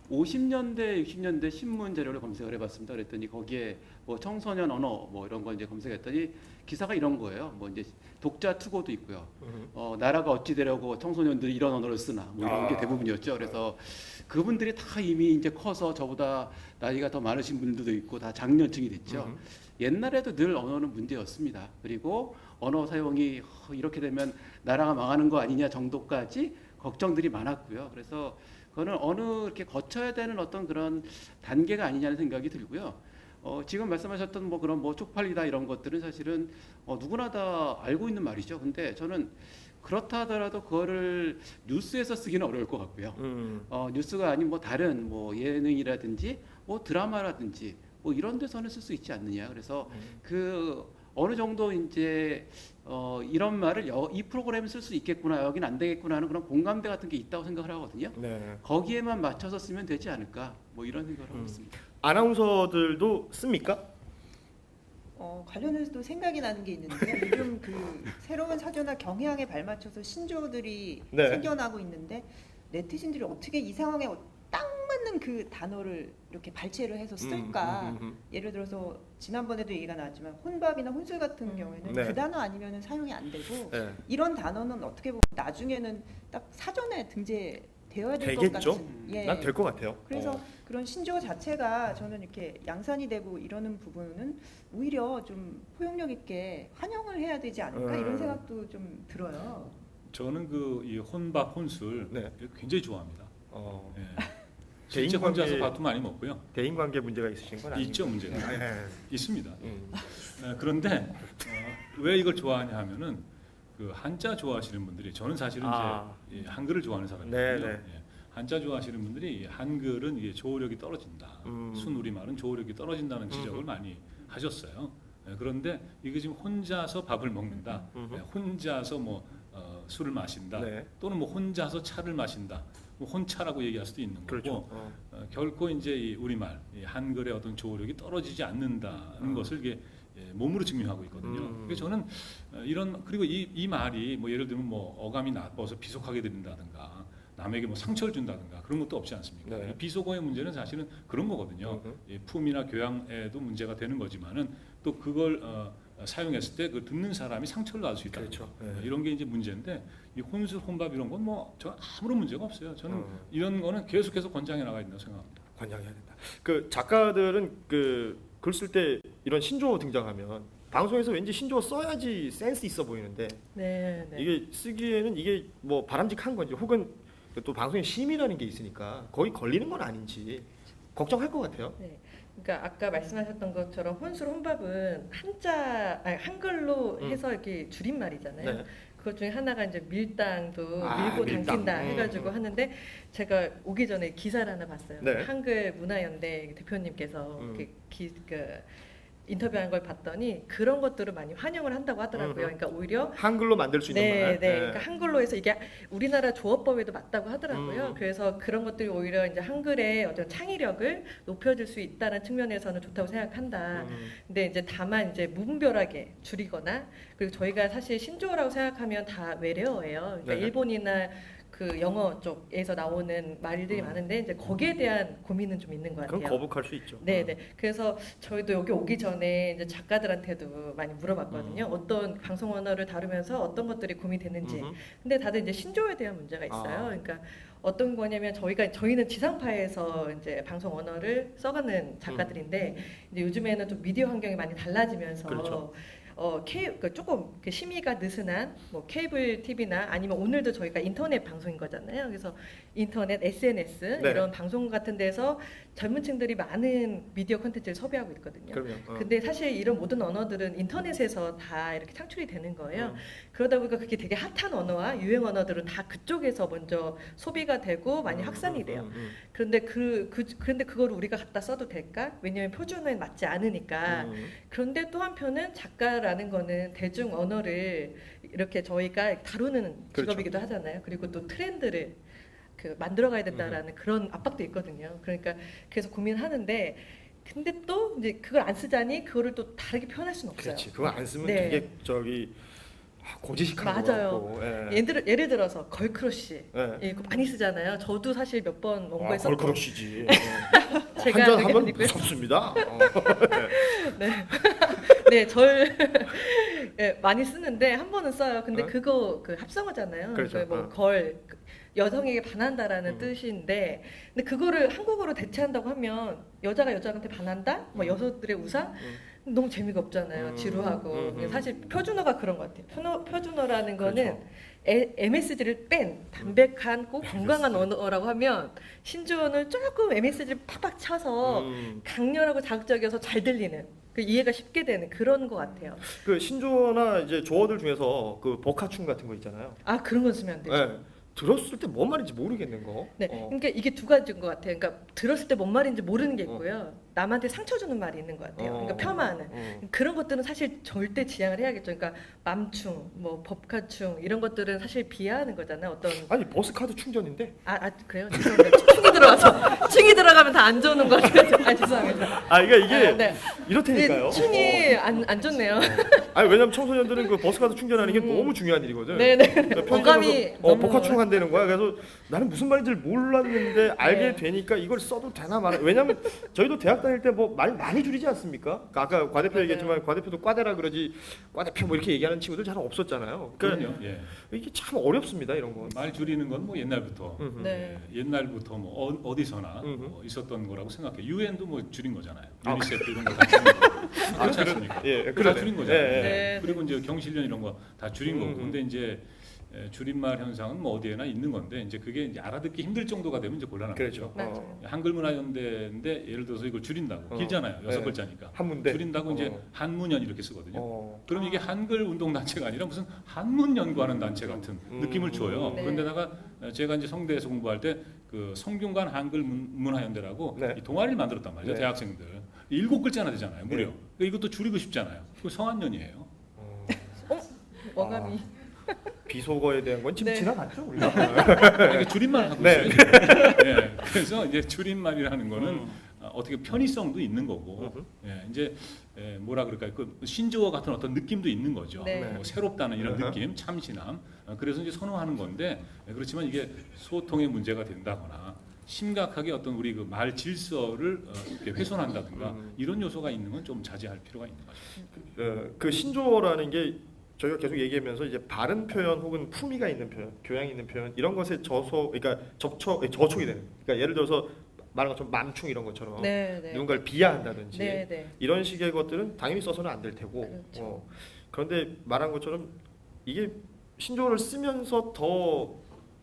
50년대, 60년대 신문 자료를 검색을 해봤습니다. 그랬더니 거기에 뭐 청소년 언어 뭐 이런 거 이제 검색했더니 기사가 이런 거예요. 뭐 이제 독자 투고도 있고요. 나라가 어찌 되려고 청소년들이 이런 언어를 쓰나 뭐 이런 게 대부분이었죠. 그래서 그분들이 다 이미 이제 커서 저보다 나이가 더 많으신 분들도 있고 다 장년층이 됐죠. 옛날에도 늘 언어는 문제였습니다. 그리고 언어 사용이 이렇게 되면 나라가 망하는 거 아니냐 정도까지 걱정들이 많았고요. 그래서 그거는 어느 이렇게 거쳐야 되는 어떤 그런 단계가 아니냐는 생각이 들고요. 지금 말씀하셨던 뭐 그런 뭐 쪽팔리다 이런 것들은 사실은 누구나 다 알고 있는 말이죠. 근데 저는 그렇다 하더라도 그거를 뉴스에서 쓰기는 어려울 것 같고요. 뉴스가 아닌 뭐 다른 뭐 예능이라든지 뭐 드라마라든지 뭐 이런 데서는 쓸 수 있지 않느냐. 그래서 그 어느 정도 이제 이런 말을 이 프로그램에 쓸 수 있겠구나, 여기는 안 되겠구나 하는 그런 공감대 같은 게 있다고 생각을 하거든요. 네. 거기에만 맞춰서 쓰면 되지 않을까, 뭐 이런 생각을 하고 있습니다. 아나운서들도 씁니까? 관련해서도 생각이 나는 게 있는데요. 요즘 그 새로운 사전화 경향에 발맞춰서 신조어들이 네. 생겨나고 있는데 네티즌들이 어떻게 이 상황에 딱 맞는 그 단어를 이렇게 발췌를 해서 쓸까? 예를 들어서 지난번에도 얘기가 나왔지만 혼밥이나 혼술 같은 경우에는 네. 그 단어 아니면 사용이 안 되고 네. 이런 단어는 어떻게 보면 나중에는 딱 사전에 등재되어야 될 것 되겠죠? 같은. 예. 난 될 것 같아요. 그래서 그런 신조어 자체가 저는 이렇게 양산이 되고 이러는 부분은 오히려 좀 포용력 있게 환영을 해야 되지 않을까 이런 생각도 좀 들어요. 저는 그 이 혼밥 혼술 네. 굉장히 좋아합니다. 어, 예. 실제 대인 관계- 혼자서 밥도 많이 먹고요. 대인 관계 문제가 있으신 건 아니죠? 있죠 문제가 네. 있습니다. 그런데 왜 이걸 좋아하냐 하면은 그 한자 좋아하시는 분들이 저는 사실은 이제 이 한글을 좋아하는 사람이거든요. 네, 네. 예. 한자 좋아하시는 분들이 이 한글은 이게 조어력이 떨어진다. 순우리말은 조어력이 떨어진다는 지적을 많이 하셨어요. 예, 그런데 이게 지금 혼자서 밥을 먹는다. 예, 혼자서 뭐 술을 마신다. 네. 또는 뭐 혼자서 차를 마신다. 뭐 혼차라고 얘기할 수도 있는 거고 그렇죠. 결코 이제 이 우리말 이 한글의 어떤 조어력이 떨어지지 않는다는 것을 이게 몸으로 증명하고 있거든요. 그래서 저는 이런 그리고 이 말이 뭐 예를 들면 뭐 어감이 나빠서 비속하게 들린다든가 남에게 뭐 상처를 준다든가 그런 것도 없지 않습니까? 네. 이 비속어의 문제는 사실은 그런 거거든요. 이 품이나 교양에도 문제가 되는 거지만은 또 그걸 사용했을 때 그 듣는 사람이 상처를 받을 수 있다. 그렇죠. 네. 이런 게 이제 문제인데 이 혼술 혼밥 이런 건 뭐 저 아무런 문제가 없어요. 저는 이런 거는 계속해서 권장해 나가야 된다고 생각합니다. 관장해야 된다. 그 작가들은 그 글 쓸 때 이런 신조어 등장하면 방송에서 왠지 신조어 써야지 센스 있어 보이는데 네, 네. 이게 쓰기에는 이게 뭐 바람직한 건지 혹은 또 방송에 심의라는 게 있으니까 거의 걸리는 건 아닌지 걱정할 것 같아요. 네. 그러니까 아까 말씀하셨던 것처럼 혼술 혼밥은 한글로 해서 이렇게 줄임말이잖아요. 네. 그것 중에 하나가 이제 밀당도 아, 밀고 밀당. 당긴다 해가지고 하는데 제가 오기 전에 기사를 하나 봤어요. 네. 한글 문화연대 대표님께서 그 인터뷰한 걸 봤더니 그런 것들을 많이 환영을 한다고 하더라고요. 그러니까 오히려 한글로 만들 수 있는 네, 말. 네. 그러니까 한글로 해서 이게 우리나라 조어법에도 맞다고 하더라고요. 음. 그래서 그런 것들이 오히려 이제 한글의 어떤 창의력을 높여줄 수 있다는 측면에서는 좋다고 생각한다. 근데 이제 다만 이제 무분별하게 줄이거나 그리고 저희가 사실 신조어라고 생각하면 다 외래어예요. 그러니까 네. 일본이나 그 영어 쪽에서 나오는 말들이 많은데 이제 거기에 대한 고민은 좀 있는 것 같아요. 그건 거북할 수 있죠. 네네. 그래서 저희도 여기 오기 전에 이제 작가들한테도 많이 물어봤거든요. 어떤 방송 언어를 다루면서 어떤 것들이 고민되는지. 근데 다들 이제 신조어에 대한 문제가 있어요. 그러니까 어떤 거냐면 저희는 지상파에서 이제 방송 언어를 써가는 작가들인데 이제 요즘에는 좀 미디어 환경이 많이 달라지면서 그렇죠. 조금 심의가 느슨한 뭐 케이블 TV나 아니면 오늘도 저희가 인터넷 방송인 거잖아요. 그래서 인터넷, SNS 네. 이런 방송 같은 데서 젊은 층들이 많은 미디어 콘텐츠를 소비하고 있거든요. 그럼요. 근데 사실 이런 모든 언어들은 인터넷에서 다 이렇게 창출이 되는 거예요. 그러다 보니까 그게 되게 핫한 언어와 유행 언어들은 다 그쪽에서 먼저 소비가 되고 많이 확산이 돼요. 그런데 그런데 그걸 우리가 갖다 써도 될까? 왜냐하면 표준어에 맞지 않으니까. 그런데 또 한편은 작가라는 거는 대중 언어를 이렇게 저희가 다루는 그렇죠. 직업이기도 하잖아요. 그리고 또 트렌드를 만들어가야 된다라는 그런 압박도 있거든요. 그러니까 그래서 고민하는데 근데 또 이제 그걸 안 쓰자니 그거를 또 다르게 표현할 수는 없어요. 그렇지. 그거 안 쓰면 네. 되게 고지식한 맞아요. 거 같고. 예를 들어서 걸크러쉬 예. 이거 많이 쓰잖아요. 저도 사실 몇 번 원고에서 걸크러쉬지. 제가 한잔 그게 하면 아니고요. 무섭습니다. 네, 많이 쓰는데 한 번은 써요. 근데 어? 그거 합성어잖아요. 그렇죠. 여성에게 반한다라는 뜻인데, 근데 그거를 한국어로 대체한다고 하면 여자가 여자한테 반한다, 뭐 여성들의 우상. 너무 재미가 없잖아요. 지루하고. 사실 표준어가 그런 것 같아요. 표준어라는 거는 그렇죠. MSG를 뺀 담백한 건강한 언어라고 하면 신조어는 조금 MSG를 팍팍 쳐서 강렬하고 자극적이어서 잘 들리는 이해가 쉽게 되는 그런 것 같아요. 그 신조어나 이제 조어들 중에서 그 버카충 같은 거 있잖아요. 아 그런 건 쓰면 안 되죠. 네. 들었을 때 뭔 말인지 모르겠는 거. 네, 그러니까 이게 두 가지인 것 같아요. 그러니까 들었을 때 뭔 말인지 모르는 게 있고요. 남한테 상처 주는 말이 있는 것 같아요. 그러니까 폄하하는 그런 것들은 사실 절대 지양을 해야겠죠. 그러니까 맘충, 뭐 법카충 이런 것들은 사실 비하하는 거잖아요. 어떤 아니 버스 카드 충전인데. 그래요? 죄송합니다. 충이 들어가면 다 안 좋은 것 같아요. 죄송합니다. 그러니까 이게 네. 이렇다니까요. 충이 안 좋네요. 아니 왜냐면 청소년들은 그 버스 카드 충전하는 게 너무 중요한 일이거든. 네네. 편의점에서 어감이 너무 버카충 한다는 거야. 그래서 나는 무슨 말인지를 몰랐는데 알게 되니까 이걸 써도 되나 말아. 왜냐면 저희도 대학 다닐 때 뭐 말 많이 줄이지 않습니까? 그러니까 아까 과 대표 얘기했지만 과 대표도 과대라 그러지 과 대표 뭐 이렇게 얘기하는 친구들 잘 없었잖아요. 그러니까 그럼요. 예. 이게 참 어렵습니다 이런 거. 말 줄이는 건 뭐 옛날부터 네. 옛날부터 뭐 어디서나 뭐 있었던 거라고 생각해. 유엔도 뭐 줄인 거잖아요. 아, 유니세프 이런 거 다 줄인 거. 그렇지 않습니까? 예, 다 그러네. 줄인 거잖아요. 예, 예. 네. 그리고 이제 경실련 이런 거 다 줄인 거고. 근데 이제 줄임말 현상은 뭐 어디에나 있는 건데 이제 그게 이제 알아듣기 힘들 정도가 되면 이제 곤란한 그렇죠. 거죠. 맞아요. 한글문화연대인데 예를 들어서 이걸 줄인다고 길잖아요. 6글자니까. 한문대. 줄인다고 이제 한문연 이렇게 쓰거든요. 그럼 이게 아. 한글 운동 단체가 아니라 무슨 한문 연구하는 단체 같은 느낌을 줘요. 네. 그런데다가 제가 이제 성대에서 공부할 때 그 성균관 한글 문화연대라고 네. 이 동아리를 만들었단 말이죠. 네. 대학생들 7글자나 되잖아요. 무려. 그러니까 이것도 줄이고 싶잖아요. 그 성한연이에요. 어감이 비속어에 대한 건 지금 네. 지나갔죠 우리가. 그러니까 줄임말 하고 네. 있어요. 네. 그래서 이제 줄임말이라는 거는 어떻게 편의성도 있는 거고, 이제 뭐라 그럴까요? 그 신조어 같은 어떤 느낌도 있는 거죠. 네. 뭐 새롭다는 이런 느낌, 참신함. 그래서 이제 선호하는 건데 그렇지만 이게 소통의 문제가 된다거나 심각하게 어떤 우리 그 말 질서를 이렇게 훼손한다든가 이런 요소가 있는 건 좀 자제할 필요가 있는 거죠. 그 신조어라는 게 저희가 계속 얘기하면서 이제 바른 표현 혹은 품위가 있는 표현, 교양 있는 표현 이런 것에 그러니까 저촉이 되는. 그러니까 예를 들어서 말한 것처럼 맘충 이런 것처럼 네, 네. 누군가를 비하한다든지 네, 네. 이런 식의 것들은 당연히 써서는 안 될 테고. 그렇죠. 그런데 말한 것처럼 이게 신조어를 쓰면서 더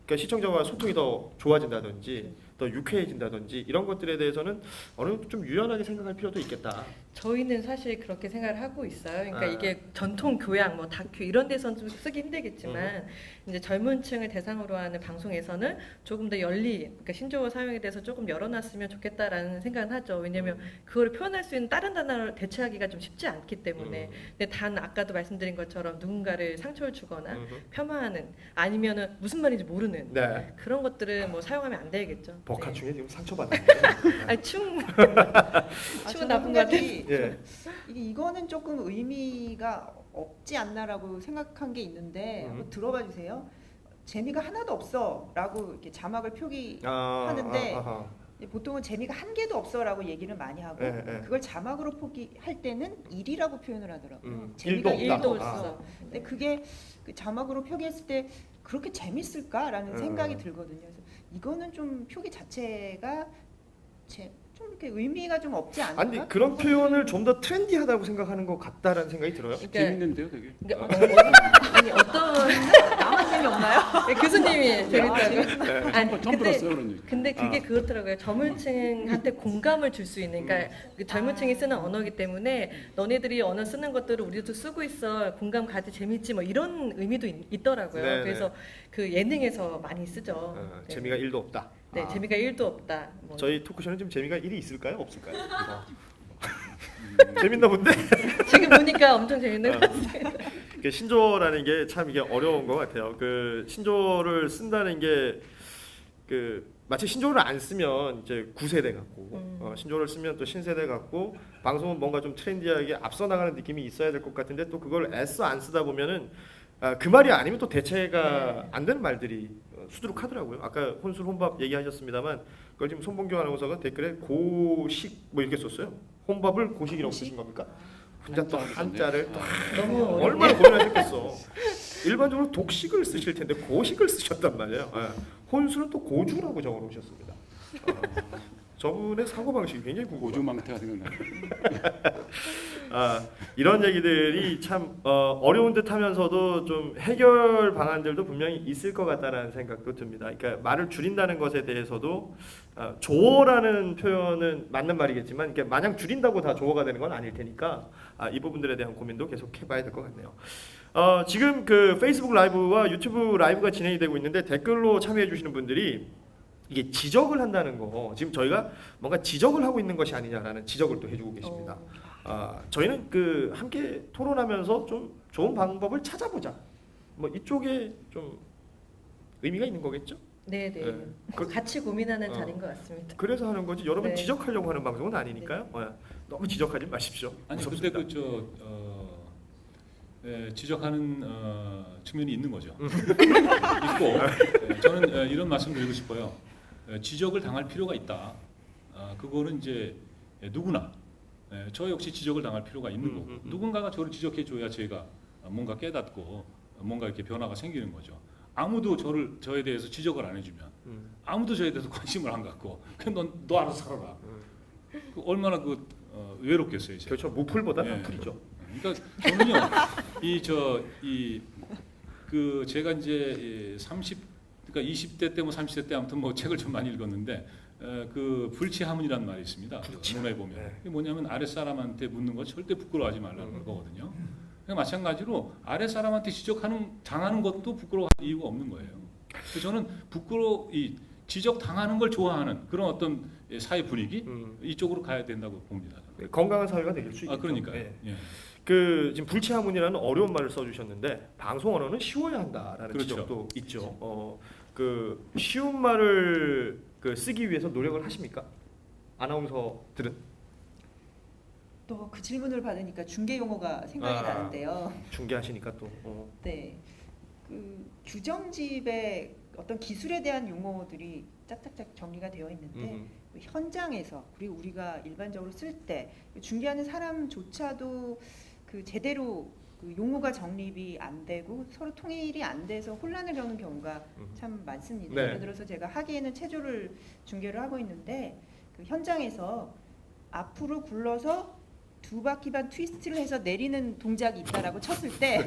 그러니까 시청자와 소통이 더 좋아진다든지 더 유쾌해진다든지 이런 것들에 대해서는 어느 정도 좀 유연하게 생각할 필요도 있겠다. 저희는 사실 그렇게 생각을 하고 있어요. 그러니까 아. 이게 전통 교양, 뭐 다큐 이런 데서는 좀 쓰기 힘들겠지만 이제 젊은층을 대상으로 하는 방송에서는 조금 더 그러니까 신조어 사용에 대해서 조금 열어놨으면 좋겠다라는 생각은 하죠. 왜냐하면 그거를 표현할 수 있는 다른 단어를 대체하기가 좀 쉽지 않기 때문에. 근데 단 아까도 말씀드린 것처럼 누군가를 상처를 주거나 폄하하는 아니면은 무슨 말인지 모르는 네. 그런 것들은 뭐 사용하면 안 되겠죠. 버카충에 지금 상처받는 아니 충은 저는 나쁜 한 것 같아. 가지 예. 이거는 조금 의미가 없지 않나라고 생각한 게 있는데 한번 들어봐 주세요. 재미가 하나도 없어라고 이렇게 자막을 표기하는데 보통은 재미가 한 개도 없어라고 얘기를 많이 하고 그걸 자막으로 표기할 때는 일이라고 표현을 하더라고요. 재미가 일도 일도 없다. 없어. 근데 그게 그 자막으로 표기했을 때 그렇게 재밌을까라는 생각이 들거든요. 그래서 이거는 좀 표기 자체가 좀 좀 이렇게 의미가 좀 없지 않을까? 아니 그런 표현을 좀 더 트렌디하다고 생각하는 것 같다라는 생각이 들어요. 그러니까, 재밌는데요, 되게. 아니 어떤 나만 재미없나요? 네, 교수님이 재밌다고. 아니, 처음 들었어요, 그런 얘기. 근데 그게 그렇더라고요. 젊은층한테 공감을 줄 수 있는, 그러니까 그 젊은층이 쓰는 언어이기 때문에 너네들이 언어 쓰는 것들을 우리도 쓰고 있어, 공감 가지, 재밌지, 뭐 이런 의미도 있더라고요. 네네. 그래서 그 예능에서 많이 쓰죠. 네. 재미가 1도 없다. 네, 아. 재미가 1도 없다. 뭐. 저희 토크쇼는 좀 재미가 1이 있을까요? 없을까요? 재밌나 본데? 지금 보니까 엄청 재밌는 것 같아요. 그 신조어라는 게 참 이게 어려운 것 같아요. 그 신조어를 쓴다는 게 그 마치 신조어를 안 쓰면 이제 구세대 같고 신조어를 쓰면 또 신세대 같고 방송은 뭔가 좀 트렌디하게 앞서 나가는 느낌이 있어야 될 것 같은데 또 그걸 애써 안 쓰다 보면은 그 말이 아니면 또 대체가 안 되는 말들이 수두룩하더라고요. 아까 혼술 혼밥 얘기하셨습니다만 그걸 지금 손봉규 아나운서가 댓글에 고식 뭐 이렇게 썼어요. 혼밥을 고식이라고 쓰신 겁니까? 혼자 또 한자를 또 너무 얼마나 고민하셨겠어. 일반적으로 독식을 쓰실 텐데 고식을 쓰셨단 말이에요. 혼술은 또 고주라고 적어놓으셨습니다. 저분의 사고방식이 굉장히 궁금해요. 고주망태가 생각나요. 이런 얘기들이 참 어려운 듯하면서도 좀 해결 방안들도 분명히 있을 것 같다는 생각도 듭니다. 그러니까 말을 줄인다는 것에 대해서도 조어라는 표현은 맞는 말이겠지만 그러니까 마냥 줄인다고 다 조어가 되는 건 아닐 테니까 이 부분들에 대한 고민도 계속 해봐야 될 것 같네요. 지금 그 페이스북 라이브와 유튜브 라이브가 진행이 되고 있는데 댓글로 참여해 주시는 분들이 이게 지적을 한다는 거 지금 저희가 뭔가 지적을 하고 있는 것이 아니냐라는 지적을 또 해주고 계십니다. 저희는 그 함께 토론하면서 좀 좋은 방법을 찾아보자. 뭐 이쪽에 좀 의미가 있는 거겠죠? 네네. 네. 같이 고민하는 자리인 것 같습니다. 그래서 하는 거지. 여러분 네. 지적하려고 하는 방송은 아니니까요. 너무 지적하지 마십시오. 아니 무섭습니다. 근데 지적하는 측면이 있는 거죠. 있고 저는 이런 말씀 드리고 싶어요. 지적을 당할 필요가 있다. 그거는 이제 누구나 저 역시 지적을 당할 필요가 있는 거고 누군가가 저를 지적해 줘야 제가 뭔가 깨닫고 뭔가 이렇게 변화가 생기는 거죠. 아무도 저에 대해서 지적을 안 해주면 아무도 저에 대해서 관심을 안 갖고 그냥 너 알아서 살아라. 그 얼마나 외롭겠어요. 이제. 그렇죠. 무풀보다 네. 한풀이죠. 그러니까 저는요 제가 이제 20 20대 때 뭐 30대 때 아무튼 뭐 책을 좀 많이 읽었는데 그 불치하문이라는 말이 있습니다. 문화에 보면 그게 뭐냐면 아랫사람한테 묻는 거 절대 부끄러워하지 말라는 거거든요. 그러니까 마찬가지로 아랫사람한테 당하는 것도 부끄러워할 이유가 없는 거예요. 그래서 저는 지적 당하는 걸 좋아하는 그런 어떤 사회 분위기 이쪽으로 가야 된다고 봅니다. 건강한 사회가 되길 수 있겠죠. 그러니까요. 네. 예. 지금 불치하문이라는 어려운 말을 써주셨는데 방송 언어는 쉬워야 한다라는 그렇죠. 지적도 있죠. 쉬운 말을 쓰기 위해서 노력을 하십니까? 아나운서들은 또 그 질문을 받으니까 중개 용어가 생각이 나는데요. 중계하시니까 또 네, 그 규정집의 어떤 기술에 대한 용어들이 짝짝짝 정리가 되어 있는데 현장에서 그리고 우리가 일반적으로 쓸 때 중개하는 사람조차도 그 제대로 그 용어가 정립이 안 되고 서로 통일이 안 돼서 혼란을 겪는 경우가 참 많습니다. 네. 예를 들어서 제가 하기에는 체조를 중개를 하고 있는데 그 현장에서 앞으로 굴러서 2바퀴 반 트위스트를 해서 내리는 동작이 있다라고 쳤을 때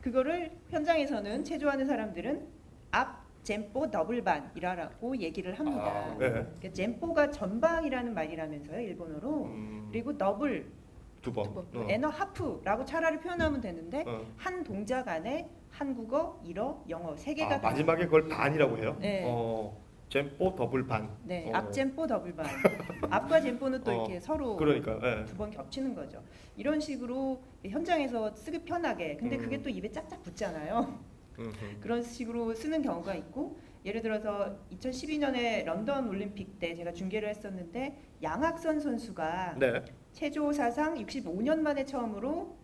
그거를 현장에서는 체조하는 사람들은 앞 젠포 더블반이라고 얘기를 합니다. 네. 그러니까 젠포가 전방이라는 말이라면서요, 일본어로. 그리고 더블, 두 번. 에너 하프라고 차라리 표현하면 되는데 한 동작 안에 한국어, 일어, 영어 세 개가 마지막에 그걸 반이라고 해요? 네. 젠포 더블 반. 네, 앞 젠포 더블반. 앞과 젠포는 또 이렇게 서로 그러니까 두 번 겹치는 거죠. 이런 식으로 현장에서 쓰기 편하게. 근데 그게 또 입에 짝짝 붙잖아요. 그런 식으로 쓰는 경우가 있고 예를 들어서 2012년에 런던 올림픽 때 제가 중계를 했었는데 양학선 선수가 네. 체조 사상 65년 만에 처음으로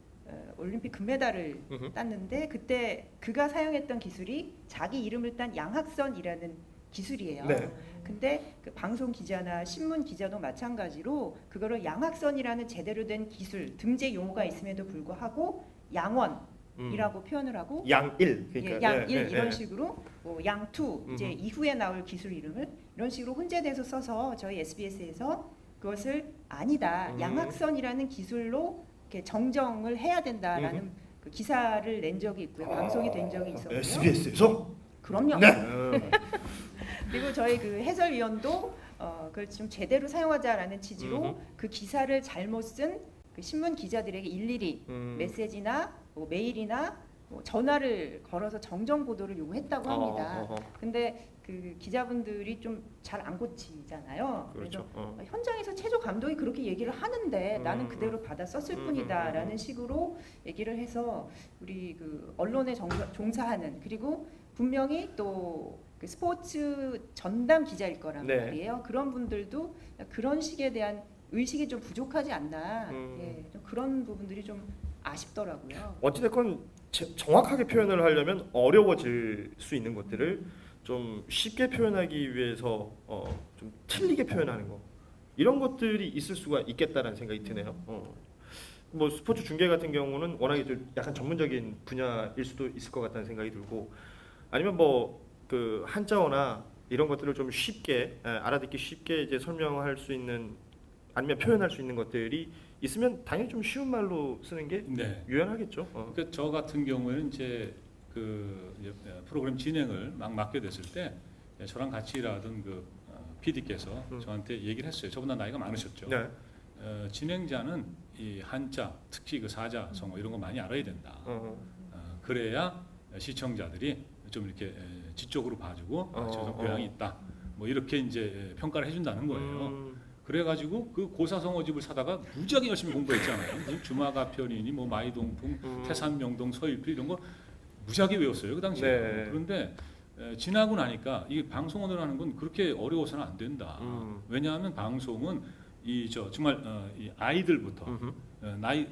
올림픽 금메달을 땄는데 그때 그가 사용했던 기술이 자기 이름을 딴 양학선이라는 기술이에요. 네. 근데 그 방송 기자나 신문 기자도 마찬가지로 그거를 양학선이라는 제대로 된 기술, 등재 용어가 있음에도 불구하고 양원 이라고 표현을 하고 양일 그러니까 예, 양1 이런 식으로 뭐 양2 이제 이후에 나올 기술 이름을 이런 식으로 혼재돼서 써서 저희 SBS에서 그것을 아니다 양악선이라는 기술로 이렇게 정정을 해야 된다라는 그 기사를 낸 적이 있고요. 방송이 된 적이 있었고요. SBS에서 그럼요. 네. 그리고 저희 그 해설위원도 그걸 좀 제대로 사용하자라는 취지로 그 기사를 잘못 쓴 그 신문 기자들에게 일일이 메시지나 뭐 메일이나 뭐 전화를 걸어서 정정 보도를 요구했다고 합니다. 근데 그 기자분들이 좀 잘 안 고치잖아요. 그렇죠. 그래서 현장에서 최조 감독이 그렇게 얘기를 하는데 나는 그대로 받아 썼을 뿐이다라는 식으로 얘기를 해서 우리 그 언론에 종사하는 그리고 분명히 또 그 스포츠 전담 기자일 거란 네. 말이에요. 그런 분들도 그런 식에 대한 의식이 좀 부족하지 않나. 예, 좀 그런 부분들이 좀 아쉽더라고요. 어찌됐건 정확하게 표현을 하려면 어려워질 수 있는 것들을 좀 쉽게 표현하기 위해서 좀 틀리게 표현하는 거 이런 것들이 있을 수가 있겠다라는 생각이 드네요. 뭐 스포츠 중계 같은 경우는 워낙에 좀 약간 전문적인 분야일 수도 있을 것 같다는 생각이 들고 아니면 뭐 그 한자어나 이런 것들을 좀 쉽게 알아듣기 쉽게 이제 설명할 수 있는 아니면 표현할 수 있는 것들이 있으면 당연히 좀 쉬운 말로 쓰는 게 네. 유연하겠죠. 그러니까 저 같은 경우에는 이제 그 이제 프로그램 진행을 막 맡게 됐을 때 저랑 같이 일하던 그 PD께서 저한테 얘기를 했어요. 저보다 나이가 많으셨죠. 네. 진행자는 이 한자, 특히 그 사자, 성어 이런 거 많이 알아야 된다. 그래야 시청자들이 좀 이렇게 지적으로 봐주고 저 교양이 있다. 뭐 이렇게 이제 평가를 해준다는 거예요. 그래가지고 그 고사성어집을 사다가 무지하게 열심히 공부했잖아요. 주마가편이니 뭐 마이동풍, 태산명동, 서일필 이런 거 무지하게 외웠어요 그 당시에. 네. 그런데 지나고 나니까 이게 방송 언어라는 건 그렇게 어려워서는 안 된다. 왜냐하면 방송은 정말 이 아이들부터 나이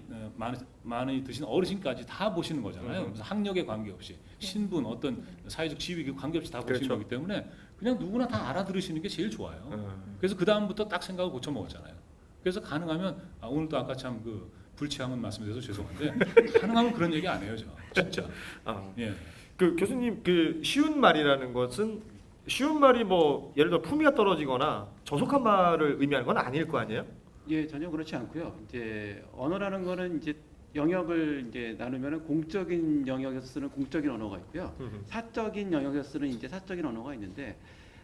많이 드신 어르신까지 다 보시는 거잖아요. 그래서 학력에 관계없이 신분 어떤 사회적 지위 관계없이 다 보시는 그렇죠. 거기 때문에 그냥 누구나 다 알아들으시는 게 제일 좋아요. 그래서 그 다음부터 딱 생각을 고쳐 먹었잖아요. 그래서 가능하면 오늘도 아까 참 그 불치하면 말씀드려서 죄송한데 가능하면 그런 얘기 안 해요, 저 진짜. 예. 그 교수님 그 쉬운 말이라는 것은 쉬운 말이 뭐 예를 들어 품위가 떨어지거나 저속한 말을 의미하는 건 아닐 거 아니에요? 예, 전혀 그렇지 않고요. 이제 언어라는 거는 이제 영역을 이제 나누면은 공적인 영역에서 쓰는 공적인 언어가 있고요. 사적인 영역에서 쓰는 이제 사적인 언어가 있는데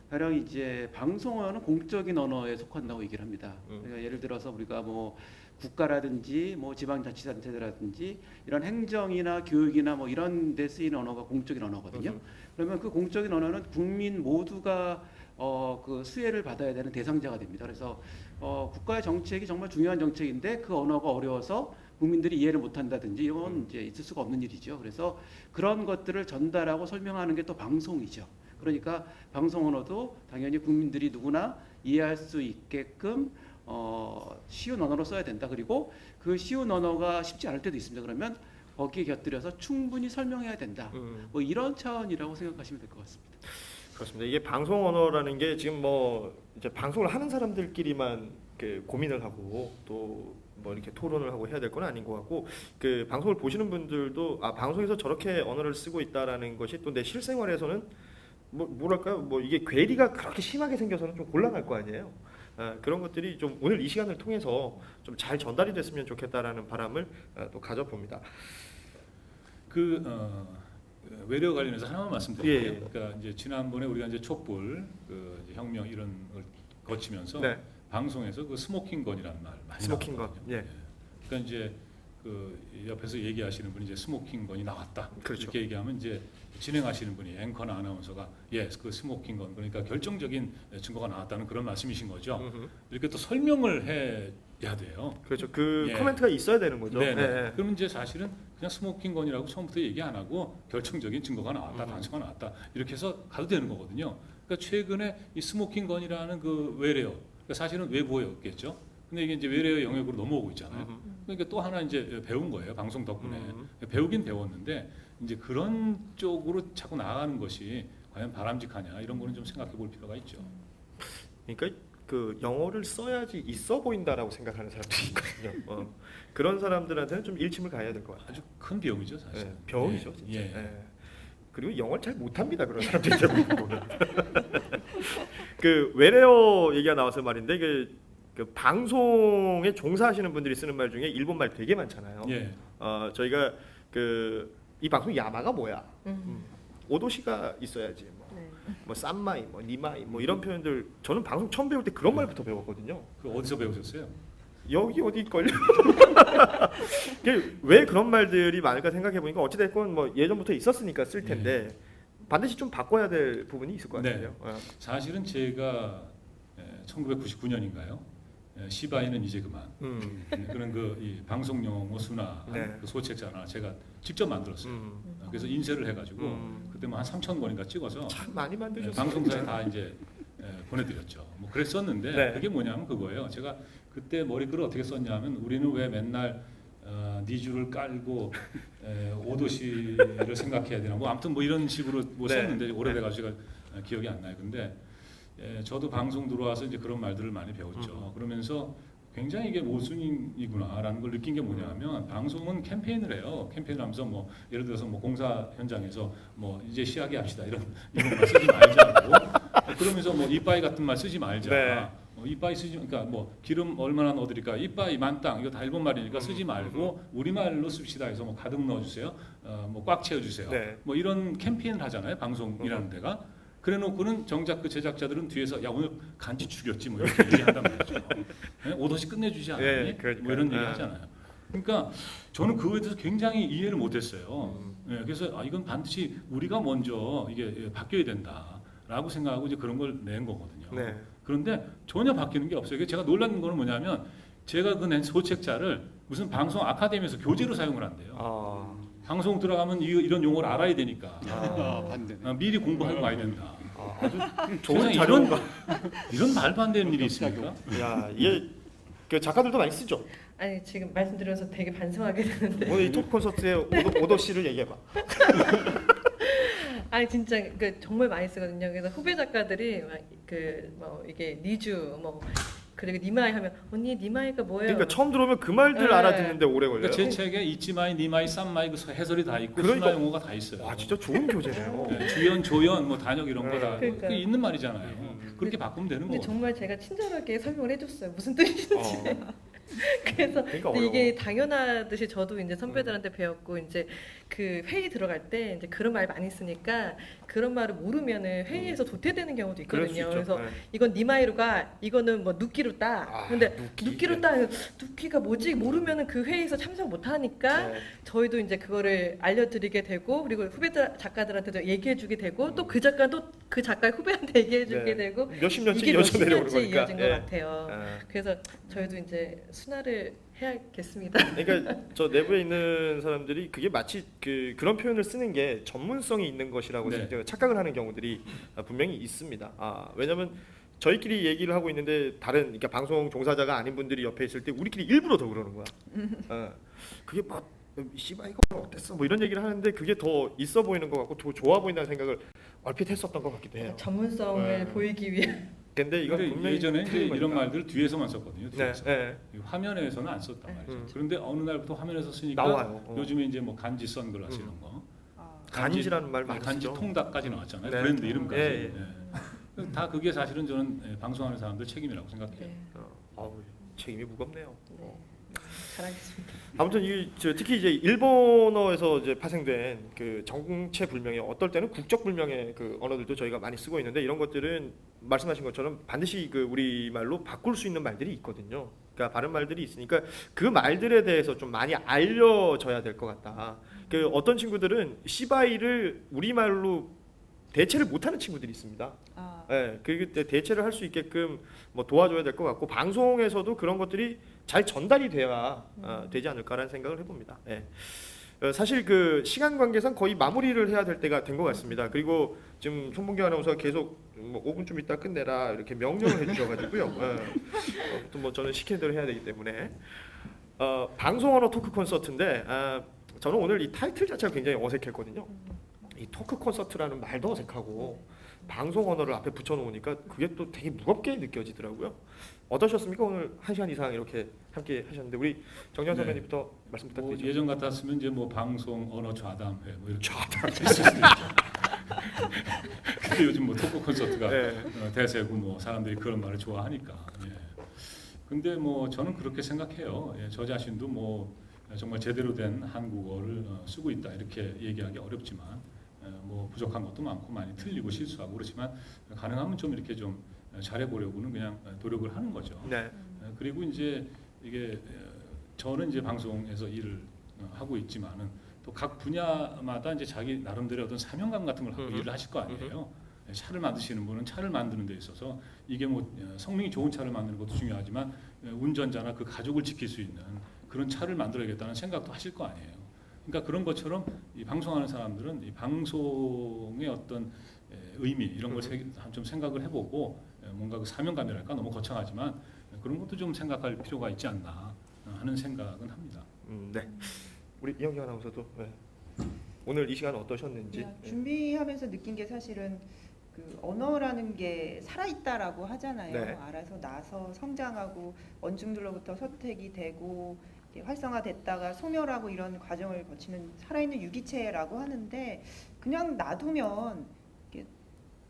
가령 이제 방송 언어는 공적인 언어에 속한다고 얘기를 합니다. 그러니까 예를 들어서 우리가 뭐 국가라든지 뭐 지방자치단체라든지 이런 행정이나 교육이나 뭐 이런 데 쓰이는 언어가 공적인 언어거든요. 그러면 그 공적인 언어는 국민 모두가 그 수혜를 받아야 되는 대상자가 됩니다. 그래서 국가의 정책이 정말 중요한 정책인데 그 언어가 어려워서 국민들이 이해를 못한다든지 이런 건 이제 있을 수가 없는 일이죠. 그래서 그런 것들을 전달하고 설명하는 게 또 방송이죠. 그러니까 방송 언어도 당연히 국민들이 누구나 이해할 수 있게끔 쉬운 언어로 써야 된다. 그리고 그 쉬운 언어가 쉽지 않을 때도 있습니다. 그러면 거기에 곁들여서 충분히 설명해야 된다. 뭐 이런 차원이라고 생각하시면 될 것 같습니다. 그렇습니다. 이게 방송 언어라는 게 지금 뭐 이제 방송을 하는 사람들끼리만 그 고민을 하고 또 뭐 이렇게 토론을 하고 해야 될 건 아닌 것 같고 그 방송을 보시는 분들도 방송에서 저렇게 언어를 쓰고 있다라는 것이 또 내 실생활에서는 뭐랄까요 뭐 이게 괴리가 그렇게 심하게 생겨서는 좀 곤란할 거 아니에요. 그런 것들이 좀 오늘 이 시간을 통해서 좀 잘 전달이 됐으면 좋겠다라는 바람을 또 가져봅니다. 외래어 관련해서 하나만 말씀드릴게요. 예. 그러니까 이제 지난번에 우리가 이제 촛불 이제 혁명 이런 걸 거치면서 네. 방송에서 그 스모킹건이라는 말 많이 스모킹건. 나왔거든요. 예. 그러니까 이제 그 옆에서 얘기하시는 분이 이제 스모킹건이 나왔다. 그렇죠. 이렇게 얘기하면 이제 진행하시는 분이 앵커나 아나운서가 그 스모킹건 그러니까 결정적인 증거가 나왔다는 그런 말씀이신 거죠. 이렇게 또 설명을 해야 돼요. 그렇죠. 그 예. 코멘트가 있어야 되는 거죠. 네. 예. 그러면 이제 사실은 그냥 스모킹건이라고 처음부터 얘기 안 하고 결정적인 증거가 나왔다, 단서가 나왔다 이렇게 해서 가도 되는 거거든요. 그러니까 최근에 이 스모킹건이라는 그 외래어, 그러니까 사실은 외부어였겠죠. 근데 이게 이제 외래어 영역으로 넘어오고 있잖아요. 그러니까 또 하나 이제 배운 거예요. 방송 덕분에 배우긴 배웠는데 이제 그런 쪽으로 자꾸 나아가는 것이 과연 바람직하냐 이런 거는 좀 생각해 볼 필요가 있죠. 그러니까 그 영어를 써야지 있어 보인다라고 생각하는 사람들이 있거든요. 그런 사람들한테는 좀 일침을 가해야 될 것 같아요. 아주 큰 비용이죠 사실. 병이죠, 예, 진짜. 예. 예. 그리고 영어를 잘 못합니다 그런 사람들이 대부분 보면. 그 외래어 얘기가 나와서 말인데 그 방송에 종사하시는 분들이 쓰는 말 중에 일본 말 되게 많잖아요. 예. 저희가 이 방송 야마가 뭐야? 오도시가 있어야지. 뭐 쌈마이, 뭐 니마이, 뭐 이런 표현들 저는 방송 처음 배울 때 그런 말부터 배웠거든요. 그 어디서 배우셨어요? 여기 어디일걸요? 왜 그런 말들이 많을까 생각해 보니까 어찌됐건 뭐 예전부터 있었으니까 쓸 텐데 반드시 좀 바꿔야 될 부분이 있을 것 같아요. 사실은 제가 1999년인가요? 시바이는 이제 그만 그런 이 방송 용어 순화 그 소책자나 제가 직접 만들었어요. 그래서 인쇄를 해가지고 그때 뭐 한 3,000권인가 찍어서 참 많이 만드셨어요. 방송사에 다 이제 보내드렸죠. 뭐 그랬었는데 그게 뭐냐면 그거예요. 제가 그때 머리글을 어떻게 썼냐면 우리는 왜 맨날 니주를 깔고 오도시를 생각해야 되나 뭐 아무튼 뭐 이런 식으로 뭐 썼는데 오래돼가지고 제가 기억이 안 나요. 근데 저도 방송 들어와서 이제 그런 말들을 많이 배웠죠. 그러면서 굉장히 이게 모순이구나라는 걸 느낀 게 뭐냐면 방송은 캠페인을 해요. 캠페인을 하면서 뭐 예를 들어서 뭐 공사 현장에서 뭐 이제 시하게 합시다 이런 말 쓰지 말자고 그러면서 뭐 이빠이 같은 말 쓰지 말자. 이빠이 쓰지 그러니까 뭐 기름 얼마나 넣어드릴까 이빠이 만땅 이거 다 일본 말이니까 쓰지 말고 우리 말로 씁시다 해서 뭐 가득 넣어주세요. 뭐 꽉 채워주세요. 뭐 이런 캠페인을 하잖아요. 방송이라는 데가. 그래놓고는 정작 그 제작자들은 뒤에서 야 오늘 간지 죽였지 뭐 이렇게 얘기한단 말이죠. 오도시 끝내주지 않니? 뭐 이런 얘기 하잖아요. 그러니까 저는 그거에 대해서 굉장히 이해를 못했어요. 그래서 이건 반드시 우리가 먼저 이게 바뀌어야 된다라고 생각하고 이제 그런 걸 낸 거거든요. 그런데 전혀 바뀌는 게 없어요. 제가 놀란 거는 뭐냐면 제가 그 낸 소책자를 무슨 방송 아카데미에서 교재로 사용을 한대요. 방송 들어가면 이런 용어를 알아야 되니까 미리 공부하고 와야 된다. 아주 좋은 자료가 이런 말도 안 되는 일이 있습니까? 야 이게 그 작가들도 많이 쓰죠. 아니 지금 말씀드려서 되게 반성하게 되는데. 오늘 이 토크 콘서트에 오도 씨를 얘기해봐. 아니 진짜 그 정말 많이 쓰거든요. 그래서 후배 작가들이 뭐 이게 니주 뭐 그리고 니마이 하면 언니 니마이가 뭐예요? 그러니까 처음 들어오면 그 말들 알아듣는데 오래 걸려요. 그러니까 제 책에 이치마이, 니마이, 쌈마이 그 해설이 다 있고 그러니까, 순화 용어가 다 있어요. 와 진짜 좋은 교재네요. 주연, 조연, 뭐 단역 이런 거 다 그러니까. 있는 말이잖아요. 그렇게 바꾸면 되는 근데 거고. 정말 제가 친절하게 설명을 해줬어요. 무슨 뜻인지. 그래서 그러니까 근데 이게 당연하듯이 저도 이제 선배들한테 배웠고 이제 그 회의 들어갈 때 이제 그런 말 많이 쓰니까 그런 말을 모르면은 회의에서 도태되는 경우도 있거든요. 그래서 이건 니마이루가 이거는 뭐 누끼로 따. 근데 누끼로 따 누끼가 뭐지 모르면은 그 회의에서 참석 못 하니까 저희도 이제 그거를 알려드리게 되고 그리고 후배들 작가들한테도 얘기해주게 되고 또 그 작가도 그 작가의 후배한테 얘기해주게 되고 몇십 년째 이게 이어져 몇십 내려오는 년째 거니까. 이어진 것 같아요. 그래서 저희도 이제 순화를 해야겠습니다. 그러니까 저 내부에 있는 사람들이 그게 마치 그런 표현을 쓰는 게 전문성이 있는 것이라고 착각을 하는 경우들이 분명히 있습니다. 왜냐하면 저희끼리 얘기를 하고 있는데 그러니까 방송 종사자가 아닌 분들이 옆에 있을 때 우리끼리 일부러 더 그러는 거야. 그게 뭐 씨발이가 어땠어? 뭐 이런 얘기를 하는데 그게 더 있어 보이는 것 같고 더 좋아 보인다는 생각을 얼핏 했었던 것 같기도 해요. 전문성을 보이기 위해. 근데 이건 분명히 예전에 이제 틀린 이런 거니까. 말들을 뒤에서만 썼거든요. 뒤에서. 화면에서는 안 썼단 말이죠. 그런데 어느 날부터 화면에서 쓰니까 나와요. 요즘에 이제 뭐 간지 선글라스 이런 거. 간지라는 말 많이 간지 쓰죠. 통닭까지 나왔잖아요. 네. 브랜드 이름까지. 예, 다 그게 사실은 저는 방송하는 사람들 책임이라고 생각해요. 책임이 무겁네요. 잘하겠습니다. 아무튼 특히 이제 일본어에서 이제 파생된 그 정체불명의 어떨 때는 국적불명의 그 언어들도 저희가 많이 쓰고 있는데 이런 것들은 말씀하신 것처럼 반드시 그 우리말로 바꿀 수 있는 말들이 있거든요. 그러니까 바른 말들이 있으니까 그 말들에 대해서 좀 많이 알려져야 될 것 같다. 그 어떤 친구들은 시바이를 우리말로 대체를 못하는 친구들이 있습니다. 그 대체를 할 수 있게끔 뭐 도와줘야 될 것 같고 방송에서도 그런 것들이 잘 전달이 돼야 되지 않을까라는 생각을 해봅니다. 사실 그 시간 관계상 거의 마무리를 해야 될 때가 된 것 같습니다. 그리고 지금 손봉규 아나운서가 계속 뭐 5분 있다 끝내라 이렇게 명령을 해주셔가지고요. 또 뭐 저는 시키는 대로 해야 되기 때문에 방송 언어 토크 콘서트인데 저는 오늘 이 타이틀 자체가 굉장히 어색했거든요. 이 토크 콘서트라는 말도 어색하고 방송 언어를 앞에 붙여놓으니까 그게 또 되게 무겁게 느껴지더라고요. 어떠셨습니까? 오늘 1시간 이상 이렇게 함께 하셨는데 우리 정재환 선배님부터 말씀 뭐 부탁드리죠. 예전 같았으면 이제 뭐 방송 언어 좌담회 뭐 이렇게 근데 요즘 뭐 토크 콘서트가 네. 대세고 뭐 사람들이 그런 말을 좋아하니까. 예. 근데 뭐 저는 그렇게 생각해요. 예, 저 자신도 뭐 정말 제대로 된 한국어를 쓰고 있다 이렇게 얘기하기 어렵지만 뭐 부족한 것도 많고 많이 틀리고 실수하고 그렇지만 가능하면 좀 이렇게 좀 잘해보려고는 그냥 노력을 하는 거죠. 네. 그리고 이제 이게 저는 이제 방송에서 일을 하고 있지만은 또 각 분야마다 이제 자기 나름대로 어떤 사명감 같은 걸 갖고 일을 하실 거 아니에요. 차를 만드시는 분은 차를 만드는 데 있어서 이게 뭐 성능이 좋은 차를 만드는 것도 중요하지만 운전자나 그 가족을 지킬 수 있는 그런 차를 만들어야겠다는 생각도 하실 거 아니에요. 그러니까 그런 것처럼 이 방송하는 사람들은 이 방송의 어떤 의미 이런 걸 좀 생각을 해보고 뭔가 그 사명감이랄까 너무 거창하지만 그런 것도 좀 생각할 필요가 있지 않나 하는 생각은 합니다. 네. 우리 이영경 아나운서도 네. 오늘 이 시간 어떠셨는지. 준비하면서 느낀 게 사실은 그 언어라는 게 살아있다라고 하잖아요. 네. 알아서 나서 성장하고 원중들로부터 선택이 되고 활성화됐다가 소멸하고 이런 과정을 거치는 살아있는 유기체라고 하는데 그냥 놔두면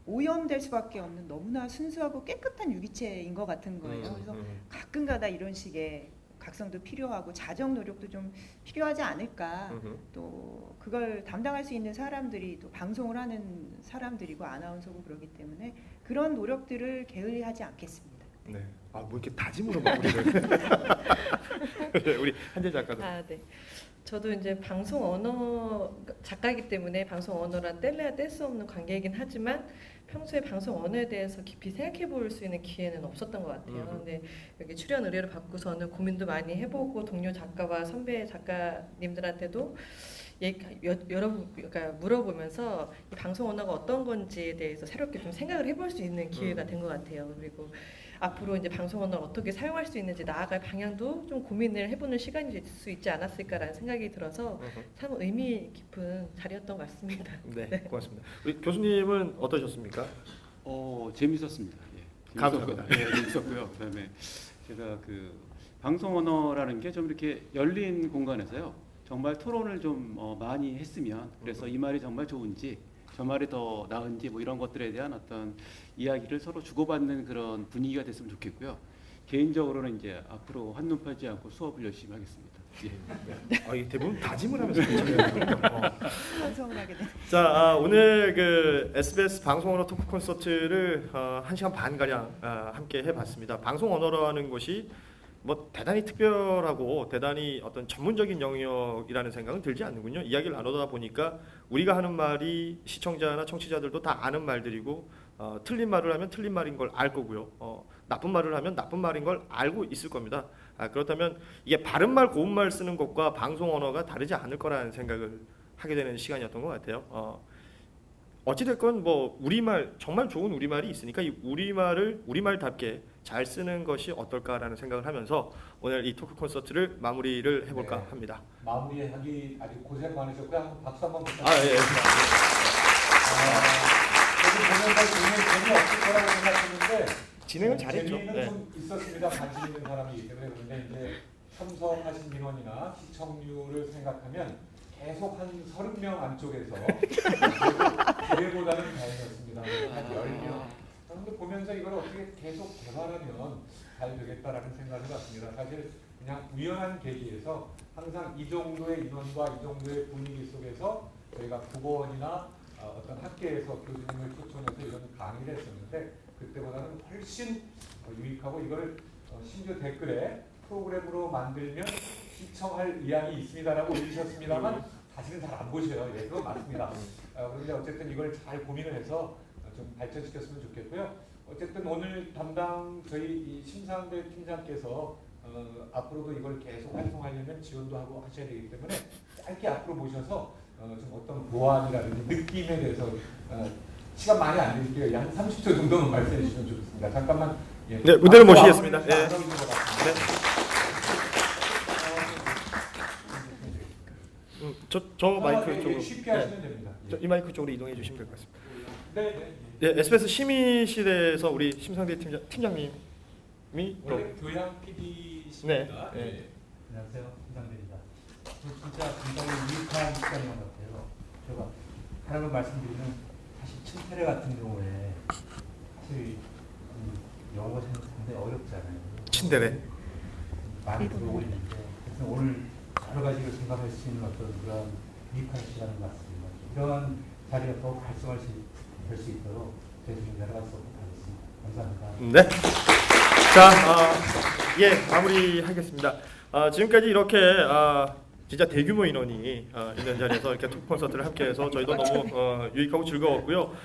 오염될 수밖에 없는 너무나 순수하고 깨끗한 유기체인 것 같은 거예요. 그래서 가끔가다 이런 식의 각성도 필요하고 자정 노력도 좀 필요하지 않을까. 또 그걸 담당할 수 있는 사람들이 또 방송을 하는 사람들이고 아나운서고 그러기 때문에 그런 노력들을 게을리하지 않겠습니다. 네. 아, 뭐 이렇게 다짐으로 마무리를. 네, 우리 한재 작가도. 네. 저도 이제 방송 언어 작가이기 때문에 방송 언어랑 뗄래야 뗄 수 없는 관계이긴 하지만 평소에 방송 언어에 대해서 깊이 생각해 볼 수 있는 기회는 없었던 것 같아요. 근데 여기 출연 의뢰를 받고서는 고민도 많이 해보고 동료 작가와 선배 작가님들한테도 그러니까 물어보면서 이 방송 언어가 어떤 건지에 대해서 새롭게 좀 생각을 해볼 수 있는 기회가 된 것 같아요. 그리고 앞으로 이제 방송 언어를 어떻게 사용할 수 있는지 나아갈 방향도 좀 고민을 해보는 시간이 될 수 있지 않았을까라는 생각이 들어서 참 의미 깊은 자리였던 것 같습니다. 네, 고맙습니다. 우리 교수님은 어떠셨습니까? 재밌었습니다. 예, 감사합니다. 재밌었고요. 그다음에 제가 그 방송 언어라는 게 좀 이렇게 열린 공간에서요. 정말 토론을 좀 많이 했으면 그래서 이 말이 정말 좋은지 저 말이 더 나은지 뭐 이런 것들에 대한 어떤 이야기를 서로 주고받는 그런 분위기가 됐으면 좋겠고요. 개인적으로는 이제 앞으로 한눈 팔지 않고 수업을 열심히 하겠습니다. 예. 이 대부분 다짐을 하면서 방송을 하게 된. 자, 오늘 그 SBS 방송 언어 토크 콘서트를 1시간 반 가량 함께 해봤습니다. 방송 언어라는 것이 뭐 대단히 특별하고 대단히 어떤 전문적인 영역이라는 생각은 들지 않는군요. 이야기를 나누다 보니까 우리가 하는 말이 시청자나 청취자들도 다 아는 말들이고 틀린 말을 하면 틀린 말인 걸 알 거고요. 나쁜 말을 하면 나쁜 말인 걸 알고 있을 겁니다. 그렇다면 이게 바른 말 고운 말 쓰는 것과 방송 언어가 다르지 않을 거라는 생각을 하게 되는 시간이었던 것 같아요. 어찌됐건 뭐 우리말 정말 좋은 우리말이 있으니까 이 우리말을 우리말답게 잘 쓰는 것이 어떨까라는 생각을 하면서 오늘 이 토크 콘서트를 마무리를 해볼까 합니다. 마무리하기 아주 고생 많으셨고요. 한번 박수 한번 예. 저도 보면서 재미없을 거라고 생각했는데 진행을 잘했죠. 재미는 네. 좀 있었습니다. 관심 있는 사람이기 때문에. 그런데 이제 참석하신 민원이나 시청률을 생각하면 계속 한 30명 안쪽에서 기대보다는 다행이었습니다. 한 10명. 그런데 보면서 이걸 어떻게 계속 개발하면 잘 되겠다라는 생각을 해봤습니다. 사실 그냥 우연한 계기에서 항상 이 정도의 인원과 이 정도의 분위기 속에서 저희가 국어원이나 어떤 학계에서 교수님을 초청해서 이런 강의를 했었는데 그때보다는 훨씬 유익하고 이걸 심지어 댓글에 프로그램으로 만들면 시청할 의향이 있습니다라고 올리셨습니다만 사실은 잘 안 보셔요. 예, 그건 맞습니다. 그런데 어쨌든 이걸 잘 고민을 해서 좀 발전시켰으면 좋겠고요. 어쨌든 오늘 담당 저희 이 심상배 팀장께서 앞으로도 이걸 계속 활동하려면 지원도 하고 하셔야 되기 때문에 짧게 앞으로 모셔서 좀 어떤 보완이라든지 느낌에 대해서 시간 많이 안 드릴게요. 한 30초 정도만 말씀해 주시면 좋겠습니다. 잠깐만. 예. 네, 무대로 모시겠습니다. 네. 저 마이크 편하게 쪽으로. 쉽게 하시면 됩니다. 이 마이크 쪽으로 이동해 주시면 될 것 같습니다. 네. 네, SBS 심의실에서 우리 심상대 팀장님이 또 원래 교양 PD십니다. 네. 네. 안녕하세요. 김상대입니다. 진짜 굉장히 유익한 시간인 것 같아요. 제가 다른 걸 말씀드리면 사실 층테레 같은 경우에 사실 영어 생각하는데 어렵잖아요. 친데레. 많이 들어오고 있는데 그래서 오늘 여러 가지를 생각할 수 있는 어떤 그런 유익한 시간인 것 같습니다. 이러한 자리가 더욱 활성화될 수 있도록 저희 좀 여러 가지 하겠습니다. 감사합니다. 네. 자, 예, 마무리하겠습니다. 지금까지 이렇게 진짜 대규모 인원이 있는 자리에서 이렇게 토크 콘서트를 함께해서 저희도 너무 유익하고 즐거웠고요.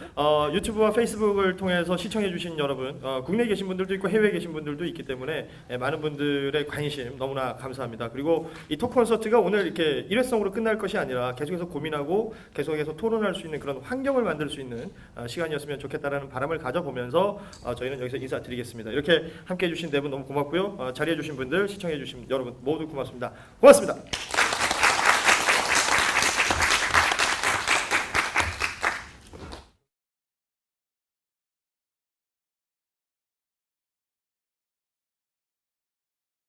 유튜브와 페이스북을 통해서 시청해주신 여러분, 국내에 계신 분들도 있고 해외에 계신 분들도 있기 때문에 많은 분들의 관심 너무나 감사합니다. 그리고 이 토크 콘서트가 오늘 이렇게 일회성으로 끝날 것이 아니라 계속해서 고민하고 계속해서 토론할 수 있는 그런 환경을 만들 수 있는 시간이었으면 좋겠다라는 바람을 가져보면서 저희는 여기서 인사드리겠습니다. 이렇게 함께해 주신 네 분 너무 고맙고요. 자리해 주신 분들, 시청해 주신 여러분 모두 고맙습니다. 고맙습니다.